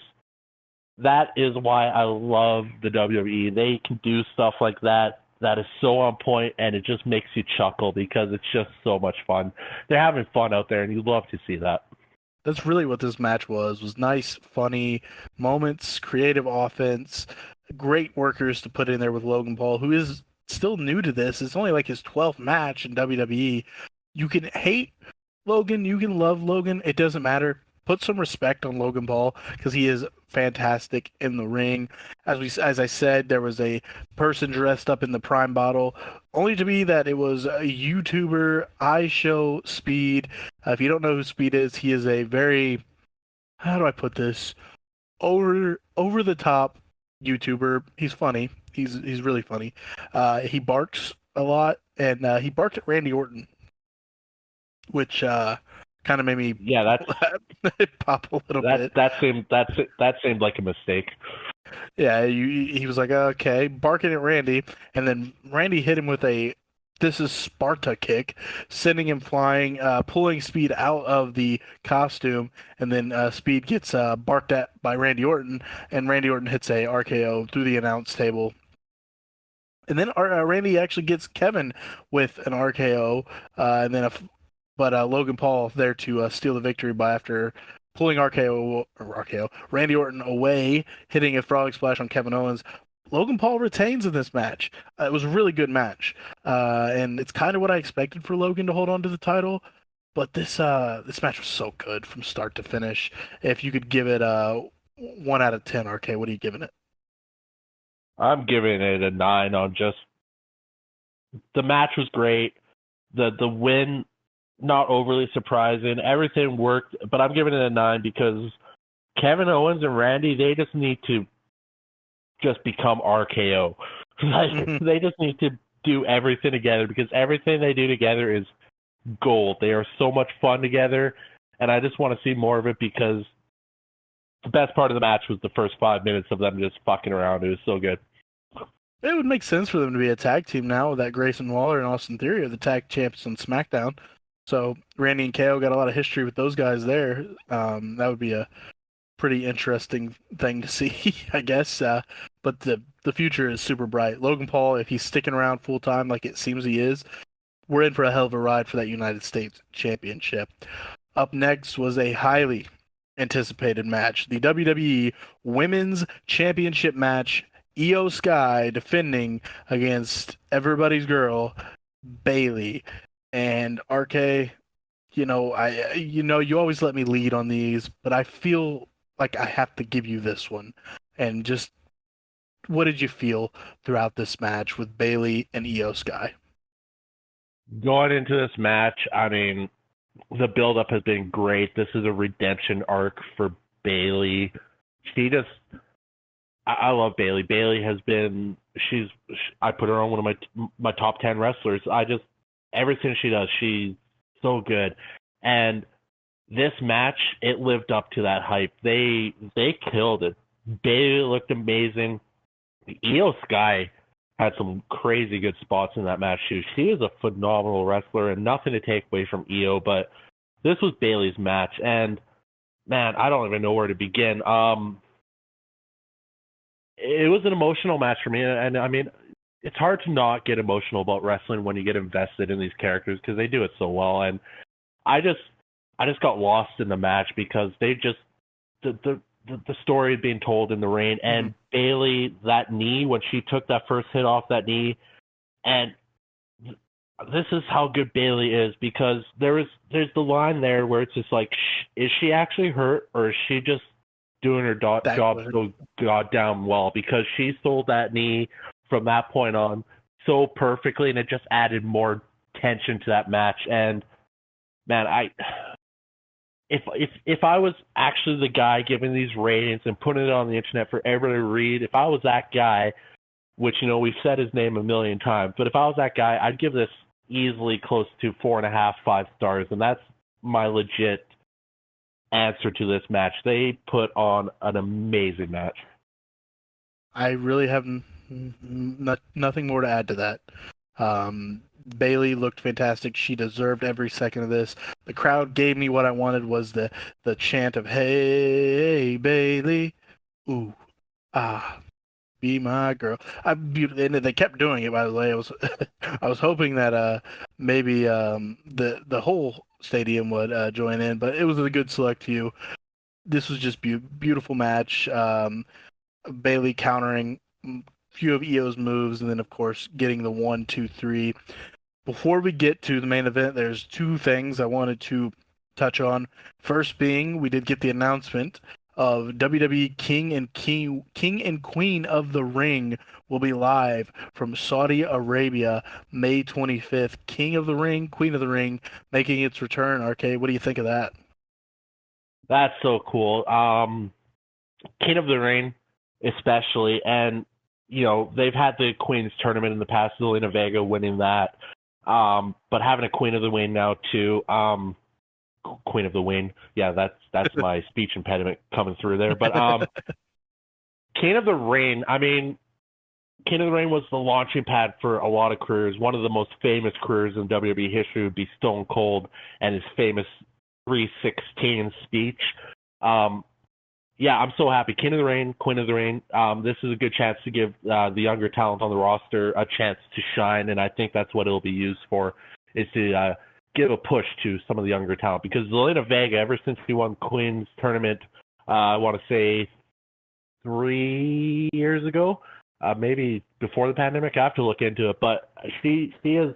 why I love the WWE. They can do stuff like that is so on point, and it just makes you chuckle because it's just so much fun. They're having fun out there, and you love to see that. That's really what this match was nice, funny moments, creative offense, great workers to put in there with Logan Paul, who is still new to this. It's only like his 12th match in WWE. You can hate Logan, you can love Logan, it doesn't matter. Put some respect on Logan Paul because he is fantastic in the ring. As I said, there was a person dressed up in the Prime bottle, only to be that it was a YouTuber. I show Speed. If you don't know who Speed is, he is a very, how do I put this, over the top YouTuber. He's funny. He's really funny. He barks a lot, and he barked at Randy Orton, which kind of made me Yeah, pop a little bit. that seemed like a mistake. Yeah, he was like, "Okay," barking at Randy, and then Randy hit him with a "This is Sparta" kick, sending him flying, pulling Speed out of the costume, and then Speed gets barked at by Randy Orton, and Randy Orton hits a RKO through the announce table. And then Randy actually gets Kevin with an RKO, and then but Logan Paul there to steal the victory by after pulling RKO Randy Orton away, hitting a frog splash on Kevin Owens. Logan Paul retains in this match. It was a really good match, and it's kind of what I expected for Logan to hold on to the title. But this match was so good from start to finish. If you could give it a 1 out of 10, RK, what are you giving it? I'm giving it a 9 on just the match was great. The win, not overly surprising. Everything worked, but I'm giving it a 9 because Kevin Owens and Randy, they just need to just become RKO. Like, they just need to do everything together because everything they do together is gold. They are so much fun together, and I just want to see more of it because the best part of the match was the first 5 minutes of them just fucking around. It was so good. It would make sense for them to be a tag team now with that Grayson Waller and Austin Theory are the tag champs on SmackDown. So Randy and KO got a lot of history with those guys there. That would be a pretty interesting thing to see, I guess. But the future is super bright. Logan Paul, if he's sticking around full time like it seems he is, we're in for a hell of a ride for that United States Championship. Up next was a highly anticipated match, the WWE Women's Championship match. Io Sky defending against everybody's girl, Bailey. And RK, you always let me lead on these, but I feel like I have to give you this one. And just what did you feel throughout this match with Bailey and Io Sky? Going into this match, I mean, the build-up has been great. This is a redemption arc for Bailey. She just, I love Bailey. Bailey has been, I put her on one of my top 10 wrestlers. Everything she does, she's so good. And this match, it lived up to that hype. They killed it. Bailey looked amazing. Io Sky had some crazy good spots in that match too. She is a phenomenal wrestler, and nothing to take away from Io, but this was Bailey's match, and man, I don't even know where to begin. It was an emotional match for me, and I mean, it's hard to not get emotional about wrestling when you get invested in these characters because they do it so well. And I just got lost in the match because the story being told in the ring, and Bailey, that knee, when she took that first hit off that knee, and this is how good Bailey is, because there's the line there where it's just like, is she actually hurt, or is she just doing her job so goddamn well? Because she sold that knee from that point on so perfectly, and it just added more tension to that match. And man, if I was actually the guy giving these ratings and putting it on the internet for everybody to read, if I was that guy, which, you know, we've said his name a million times, but if I was that guy, I'd give this easily close to 4.5, 5 stars, and that's my legit answer to this match. They put on an amazing match. I really have nothing more to add to that. Bailey looked fantastic. She deserved every second of this. The crowd gave me what I wanted, was the chant of "Hey Bailey, ooh, ah, be my girl." And they kept doing it. By the way, I was hoping that maybe the whole stadium would join in, but it was a good select few. This was just beautiful match. Bailey countering few of Io's moves, and then of course getting the 1, 2, 3. Before we get to the main event, there's two things I wanted to touch on. First being, we did get the announcement of WWE King and Queen of the Ring will be live from Saudi Arabia, May 25th. King of the Ring, Queen of the Ring, making its return. RK, what do you think of that? That's so cool. King of the Ring, especially, and you know, they've had the Queen's Tournament in the past, Zelina Vega winning that. But having a Queen of the Ring now too, Queen of the Ring, yeah, that's my speech impediment coming through there. But King of the Ring, I mean, King of the Ring was the launching pad for a lot of careers. One of the most famous careers in WWE history would be Stone Cold and his famous 316 speech. Yeah, I'm so happy. King of the Ring, Queen of the Ring. This is a good chance to give the younger talent on the roster a chance to shine, and I think that's what it'll be used for, is to give a push to some of the younger talent. Because Zelina Vega, ever since she won Queen's Tournament, I want to say 3 years ago, maybe before the pandemic. I have to look into it, but she has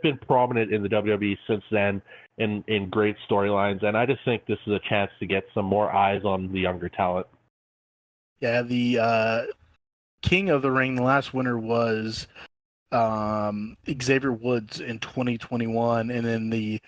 been prominent in the WWE since then in great storylines, and I just think this is a chance to get some more eyes on the younger talent. Yeah, the King of the Ring, the last winner was Xavier Woods in 2021, and then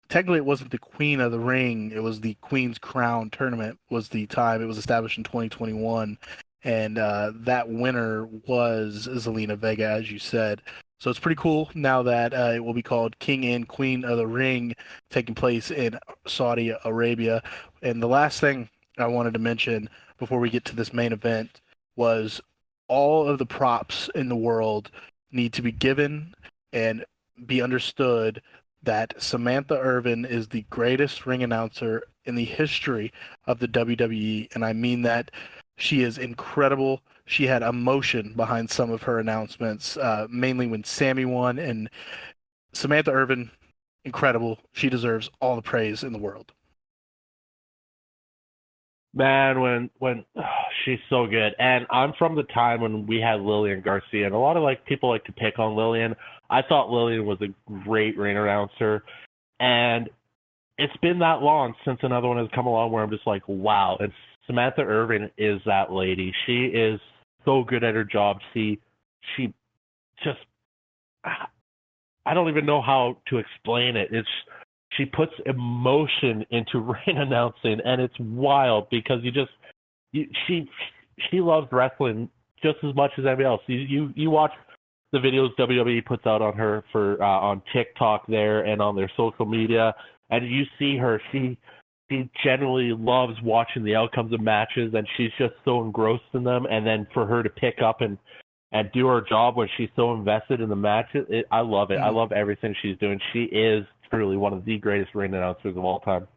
technically it wasn't the Queen of the Ring, it was the Queen's Crown Tournament was the time. It was established in 2021, and that winner was Zelina Vega, as you said. So it's pretty cool now that it will be called King and Queen of the Ring, taking place in Saudi Arabia. And the last thing I wanted to mention before we get to this main event was all of the props in the world need to be given and be understood that Samantha Irvin is the greatest ring announcer in the history of the WWE, and I mean that. She is incredible. She had emotion behind some of her announcements, mainly when Sammy won. And Samantha Irvin, incredible. She deserves all the praise in the world. Man, when she's so good. And I'm from the time when we had Lillian Garcia, and a lot of people like to pick on Lillian. I thought Lillian was a great ring announcer, and it's been that long since another one has come along where I'm just like, wow. And Samantha Irvin is that lady. She is so good at her job. She just, I don't even know how to explain it. She puts emotion into ring announcing, and it's wild because she loves wrestling just as much as anybody else. You watch the videos WWE puts out on her for on TikTok there and on their social media, and you see her. She generally loves watching the outcomes of matches, and she's just so engrossed in them. And then for her to pick up and do her job when she's so invested in the matches, I love it. I love everything she's doing. She is truly one of the greatest ring announcers of all time.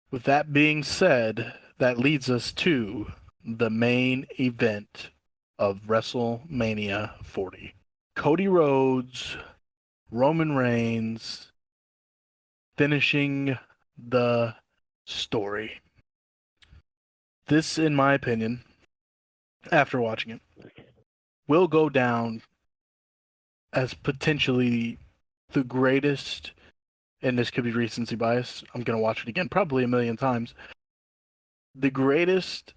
With that being said, that leads us to the main event of WrestleMania 40. Cody Rhodes, Roman Reigns, finishing the story. This, in my opinion, after watching it, will go down as potentially the greatest, and this could be recency bias, I'm going to watch it again probably a million times, the greatest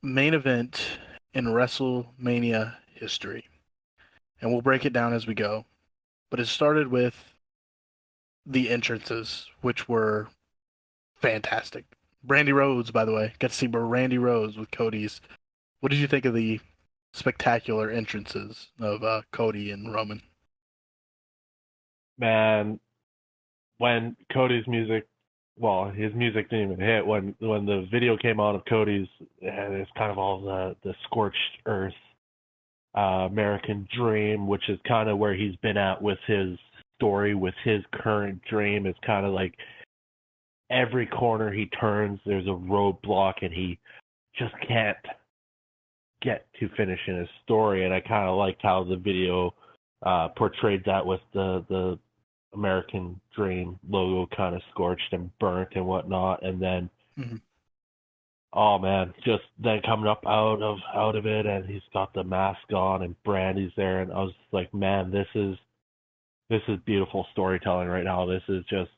main event in WrestleMania history. And we'll break it down as we go. But it started with the entrances, which were fantastic. Brandy Rhodes, by the way. Got to see Brandy Rhodes with Cody's. What did you think of the spectacular entrances of Cody and Roman? Man, when Cody's music, well, his music didn't even hit. When the video came out of Cody's, it's kind of all the scorched earth, American Dream, which is kind of where he's been at with his story, with his current dream. It's kind of like every corner he turns, there's a roadblock, and he just can't get to finishing his story. And I kind of liked how the video portrayed that with the American Dream logo kind of scorched and burnt and whatnot. And then, oh man, just then coming up out of it, and he's got the mask on, and Brandy's there, and I was like, man, this is beautiful storytelling right now. This is just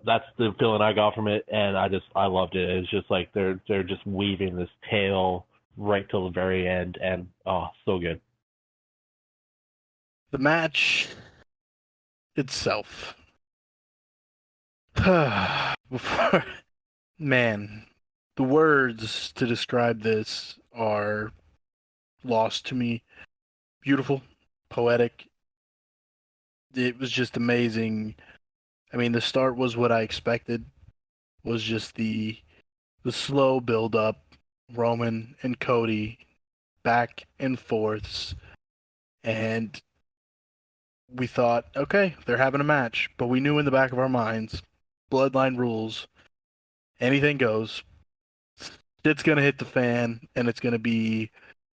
that's the feeling I got from it, and I loved it. It's just like they're just weaving this tale right till the very end, and oh, so good. The match itself. Man, the words to describe this are lost to me. Beautiful, poetic. It was just amazing. I mean, the start was what I expected. Was just the slow build up, Roman and Cody back and forths, and we thought, okay, they're having a match, but we knew in the back of our minds, bloodline rules, anything goes. It's gonna hit the fan, and it's gonna be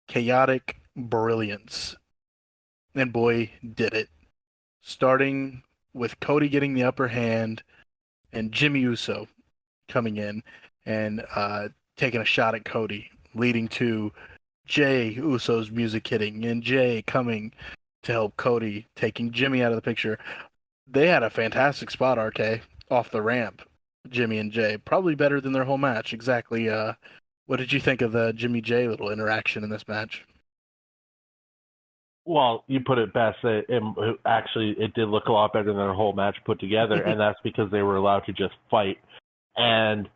chaotic brilliance. And boy, did it. Starting with Cody getting the upper hand and Jimmy Uso coming in and taking a shot at Cody, leading to Jay Uso's music hitting and Jay coming to help Cody, taking Jimmy out of the picture. They had a fantastic spot, RK, off the ramp, Jimmy and Jay. Probably better than their whole match. Exactly. What did you think of the Jimmy Jay little interaction in this match? Well, you put it best. It did look a lot better than their whole match put together, and that's because they were allowed to just fight. And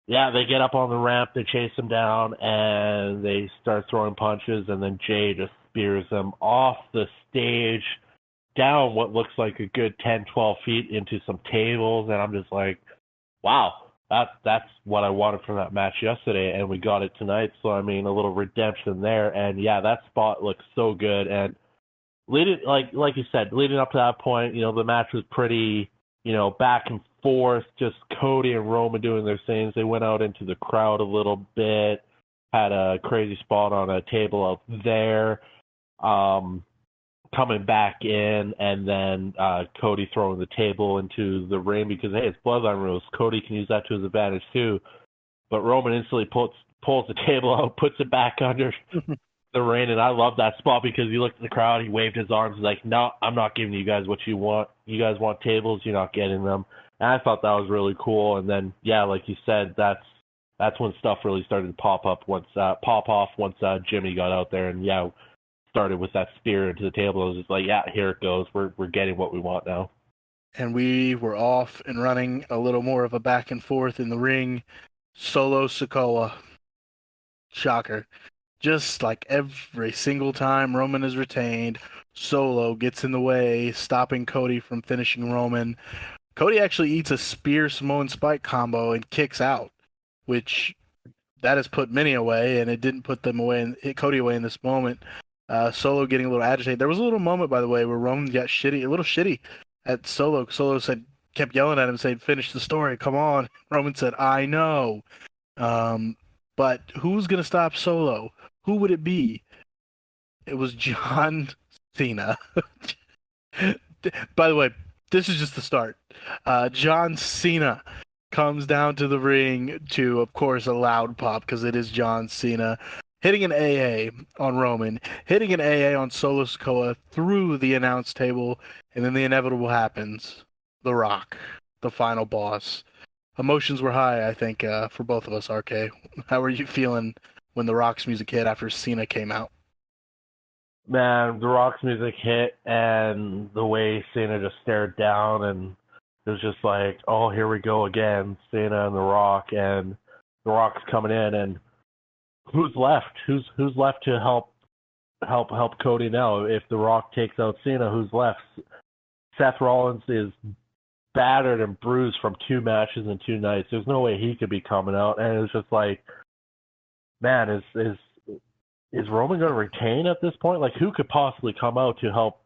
yeah, they get up on the ramp, they chase them down, and they start throwing punches, and then Jay just spears them off the stage down what looks like a good 10, 12 feet into some tables, and I'm just like, wow, that's what I wanted from that match yesterday, and we got it tonight. So I mean, a little redemption there, and yeah, that spot looks so good. And like you said, leading up to that point, the match was pretty, back and forth, just Cody and Roman doing their things. They went out into the crowd a little bit, had a crazy spot on a table out there, coming back in, and then Cody throwing the table into the ring because, hey, it's bloodline rules. Cody can use that to his advantage too. But Roman instantly pulls the table out, puts it back under the ring, and I love that spot because he looked at the crowd, he waved his arms, he's like, no, I'm not giving you guys what you want. You guys want tables, you're not getting them. And I thought that was really cool. And then, yeah, like you said, that's that's when stuff really started to pop off once Jimmy got out there and started with that spear into the table. It was just like, yeah, here it goes. We're getting what we want now. And we were off and running, a little more of a back and forth in the ring. Solo Sikoa. Shocker. Just like every single time Roman is retained, Solo gets in the way, stopping Cody from finishing Roman. Cody actually eats a spear Samoan spike combo and kicks out, which that has put many away, and it didn't put them away and hit Cody away in this moment. Solo getting a little agitated. There was a little moment, by the way, where Roman got a little shitty at Solo. Solo kept yelling at him, saying, "Finish the story, come on." Roman said, "I know." But who's gonna stop Solo? Who would it be? It was John Cena. By the way, this is just the start. John Cena comes down to the ring to, of course, a loud pop because it is John Cena. Hitting an AA on Roman, hitting an AA on Solo Sikoa through the announce table, and then the inevitable happens. The Rock, the final boss. Emotions were high, I think, for both of us, RK. How were you feeling when The Rock's music hit after Cena came out? Man, The Rock's music hit, and the way Cena just stared down, and it was just like, oh, here we go again, Cena and The Rock, and The Rock's coming in, and who's left? Who's left to help Cody now? If The Rock takes out Cena, who's left? Seth Rollins is battered and bruised from 2 matches in 2 nights. There's no way he could be coming out, and it's just like, man, is Roman going to retain at this point? Like, who could possibly come out to help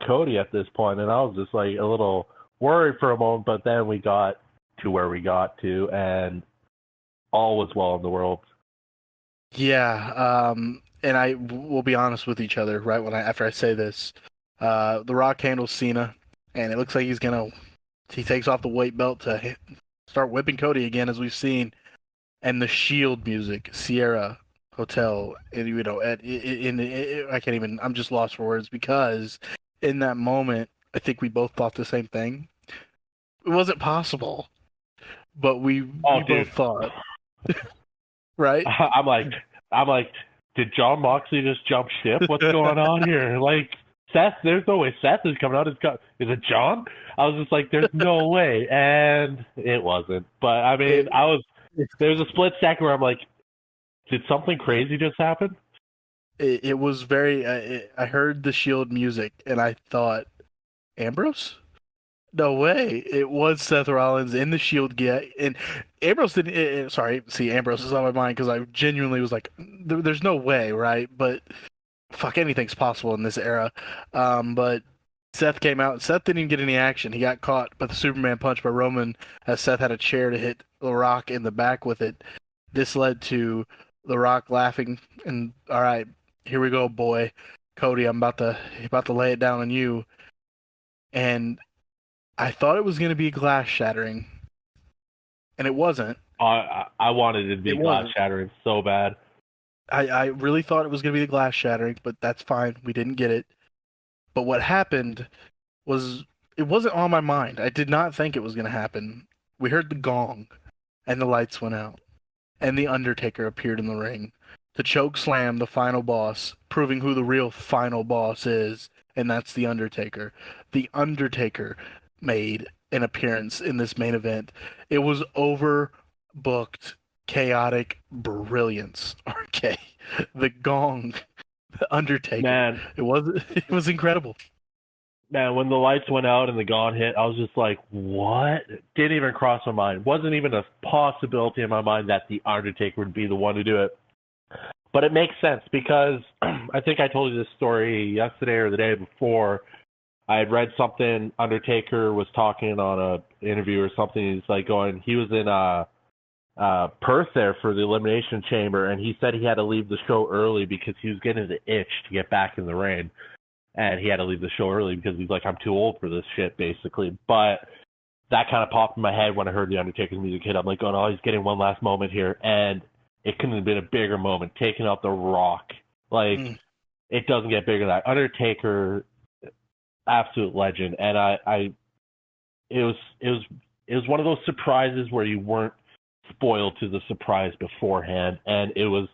Cody at this point? And I was just like a little worried for a moment, but then we got to where we got to, and all was well in the world. Yeah, and I will be honest with each other right after I say this. The Rock handles Cena, and it looks like he takes off the weight belt to start whipping Cody again, as we've seen, and the Shield music, Sierra Hotel, and I can't even. I'm just lost for words because in that moment, I think we both thought the same thing. It wasn't possible, but we both thought, right? I'm like, did Jon Moxley just jump ship? What's going on here? Like, Seth, there's no way Seth is coming out. Is it John? I was just like, there's no way, and it wasn't. But I mean, there was a split second where I'm like, did something crazy just happen? It was very. I heard the Shield music and I thought, Ambrose? No way! It was Seth Rollins in the Shield gear, and Ambrose didn't. Sorry, see, Ambrose is on my mind because I genuinely was like, "There's no way, right?" But fuck, anything's possible in this era. But Seth came out. Seth didn't even get any action. He got caught by the Superman punch by Roman as Seth had a chair to hit The Rock in the back with it. This led to The Rock laughing and, all right, here we go, boy. Cody, I'm about to lay it down on you. And I thought it was going to be glass shattering, and it wasn't. I wanted it to be glass shattering so bad. I really thought it was going to be the glass shattering, but that's fine. We didn't get it. But what happened was, it wasn't on my mind. I did not think it was going to happen. We heard the gong, and the lights went out, and the Undertaker appeared in the ring to choke slam the final boss, proving who the real final boss is, and that's the Undertaker. The Undertaker made an appearance in this main event. It was overbooked, chaotic brilliance. RK, the gong, the Undertaker. Man, it was incredible. Man, when the lights went out and the gong hit, I was just like, what? Didn't even cross my mind. Wasn't even a possibility in my mind that the Undertaker would be the one to do it. But it makes sense because I think I told you this story yesterday or the day before. I had read something. Undertaker was talking on a interview or something. He's like he was in Perth there for the Elimination Chamber, and he said he had to leave the show early because he was getting the itch to get back in the ring. And he had to leave the show early because he's like, I'm too old for this shit, basically. But that kind of popped in my head when I heard the Undertaker's music hit. I'm like, oh, he's getting one last moment here. And it couldn't have been a bigger moment, taking out The Rock. Like, It doesn't get bigger than that. Undertaker, absolute legend. And it was one of those surprises where you weren't spoiled to the surprise beforehand, and it was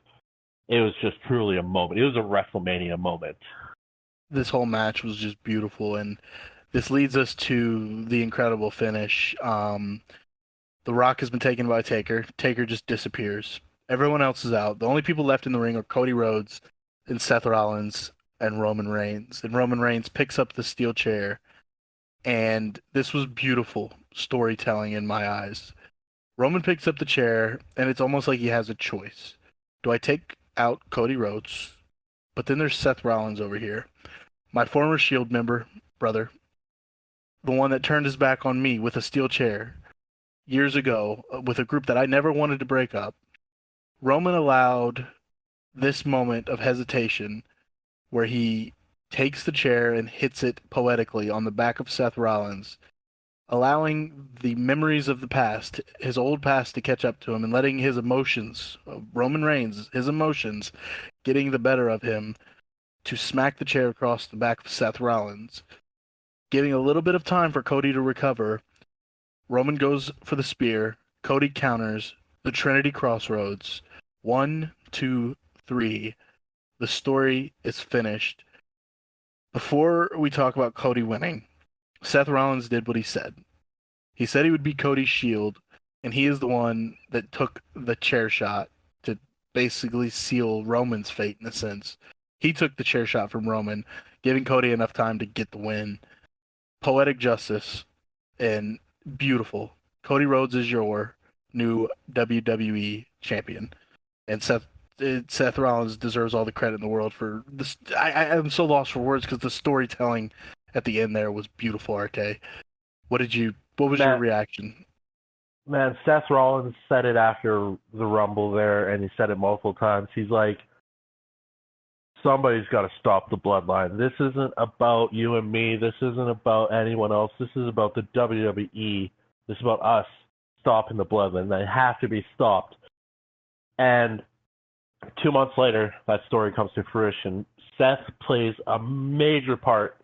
just truly a moment. It was a WrestleMania moment. This whole match was just beautiful, and this leads us to the incredible finish. The Rock has been taken by Taker. Taker just disappears. Everyone else is out. The only people left in the ring are Cody Rhodes and Seth Rollins and Roman Reigns. And Roman Reigns picks up the steel chair. And this was beautiful storytelling in my eyes. Roman picks up the chair, and it's almost like he has a choice. Do I take out Cody Rhodes? But then there's Seth Rollins over here, my former Shield member, brother, the one that turned his back on me with a steel chair years ago with a group that I never wanted to break up. Roman allowed this moment of hesitation where he takes the chair and hits it poetically on the back of Seth Rollins, allowing the memories of the past, his old past, to catch up to him and letting his emotions, Roman Reigns, his emotions, getting the better of him to smack the chair across the back of Seth Rollins, giving a little bit of time for Cody to recover. Roman goes for the spear. Cody counters. The Trinity Crossroads. 1, 2, 3. The story is finished. Before we talk about Cody winning, Seth Rollins did what he said. He said he would be Cody's shield, and he is the one that took the chair shot to basically seal Roman's fate in a sense. He took the chair shot from Roman, giving Cody enough time to get the win. Poetic justice and beautiful. Cody Rhodes is your new WWE champion, and Seth Rollins deserves all the credit in the world for this. I'm so lost for words because the storytelling at the end there was beautiful, Arte. What was your reaction? Man, Seth Rollins said it after the Rumble there, and he said it multiple times. He's like, somebody's got to stop the bloodline. This isn't about you and me. This isn't about anyone else. This is about the WWE. This is about us stopping the bloodline. They have to be stopped. And 2 months later, that story comes to fruition. Seth plays a major part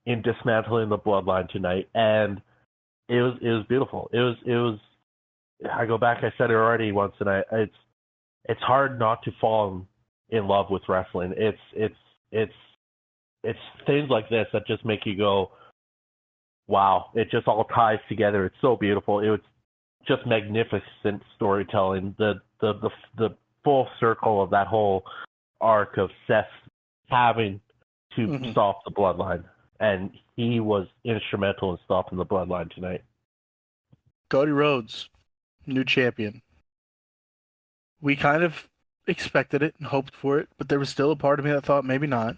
in dismantling the bloodline tonight, and it was beautiful. It was. I go back. I said it already once, and it's hard not to fall in love with wrestling. It's things like this that just make you go, wow! It just all ties together. It's so beautiful. It was just magnificent storytelling. The full circle of that whole arc of Seth having to stop the bloodline, and he was instrumental in stopping the bloodline tonight. Cody Rhodes, new champion. We kind of expected it and hoped for it, but there was still a part of me that thought maybe not.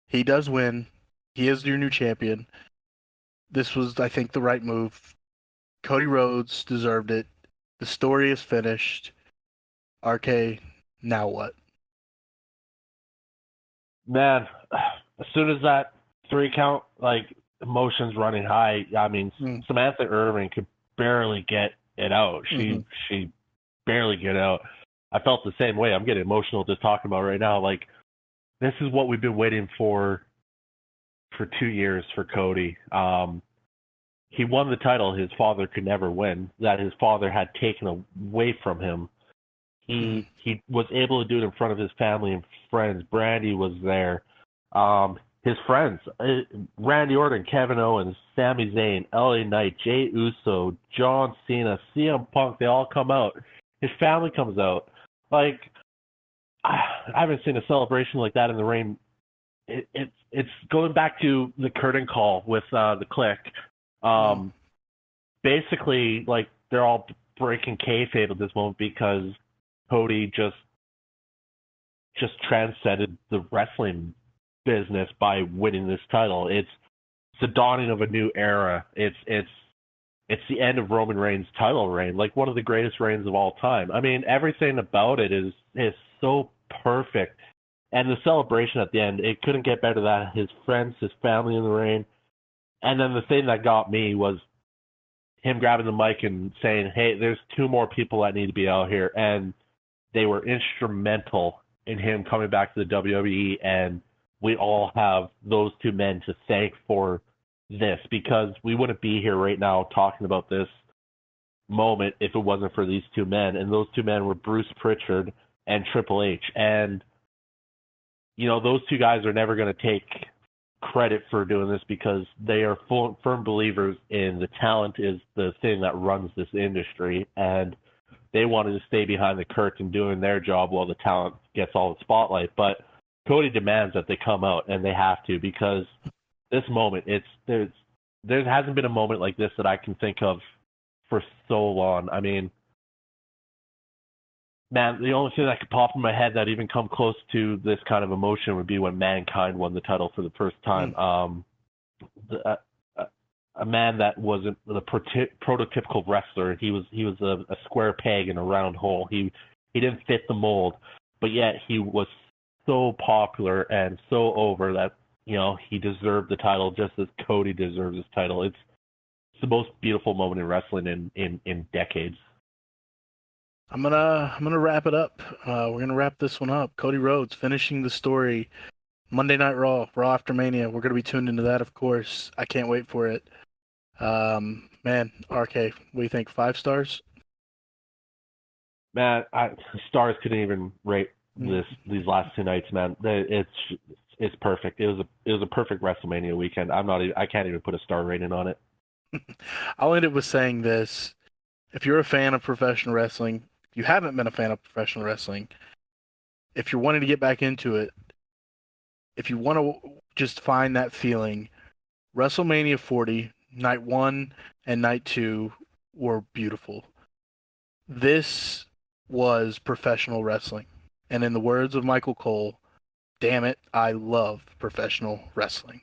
He does win. He is your new champion. This was, I think, the right move. Cody Rhodes deserved it. The story is finished. RK, now what? Man, as soon as that 3 count, like, emotions running high, I mean, Samantha Irvin could barely get it out. She barely get out. I felt the same way. I'm getting emotional just talking about it right now. Like, this is what we've been waiting for 2 years for Cody. He won the title his father could never win, that his father had taken away from him. He was able to do it in front of his family and friends. Brandy was there. His friends, Randy Orton, Kevin Owens, Sami Zayn, LA Knight, Jey Uso, John Cena, CM Punk, they all come out. His family comes out. Like, I haven't seen a celebration like that in the ring. It's going back to the curtain call with the Click. Basically, like, they're all breaking kayfabe at this moment because Cody just transcended the wrestling business by winning this title. It's the dawning of a new era. It's the end of Roman Reigns' title reign, like one of the greatest reigns of all time. I mean, everything about it is so perfect. And the celebration at the end, it couldn't get better than that. His friends, his family in the ring. And then the thing that got me was him grabbing the mic and saying, hey, there's 2 more people that need to be out here. And they were instrumental in him coming back to the WWE, and we all have those 2 men to thank for this, because we wouldn't be here right now talking about this moment if it wasn't for these two men. And those two men were Bruce Pritchard and Triple H. And, you know, those two guys are never going to take credit for doing this because they are firm believers in the talent is the thing that runs this industry. And they wanted to stay behind the curtain doing their job while the talent gets all the spotlight. But Cody demands that they come out, and they have to, because this moment, there hasn't been a moment like this that I can think of for so long. I mean, man, the only thing that could pop in my head that even come close to this kind of emotion would be when Mankind won the title for the first time. A man that wasn't the prototypical wrestler. He was a square peg in a round hole. He didn't fit the mold, but yet he was so popular and so over that, you know, he deserved the title just as Cody deserves his title. It's the most beautiful moment in wrestling in decades. I'm gonna wrap it up. We're gonna wrap this one up. Cody Rhodes finishing the story. Monday Night Raw, Raw after Mania. We're gonna be tuned into that, of course. I can't wait for it. Man, RK, what do you think? 5 stars? Man, stars couldn't even rate these last 2 nights, man. It's perfect. It was a perfect WrestleMania weekend. I can't even put a star rating on it. I'll end it with saying this. If you're a fan of professional wrestling, if you haven't been a fan of professional wrestling, if you're wanting to get back into it, if you want to just find that feeling, WrestleMania 40, Night 1 and Night 2 were beautiful. This was professional wrestling. And in the words of Michael Cole, damn it, I love professional wrestling.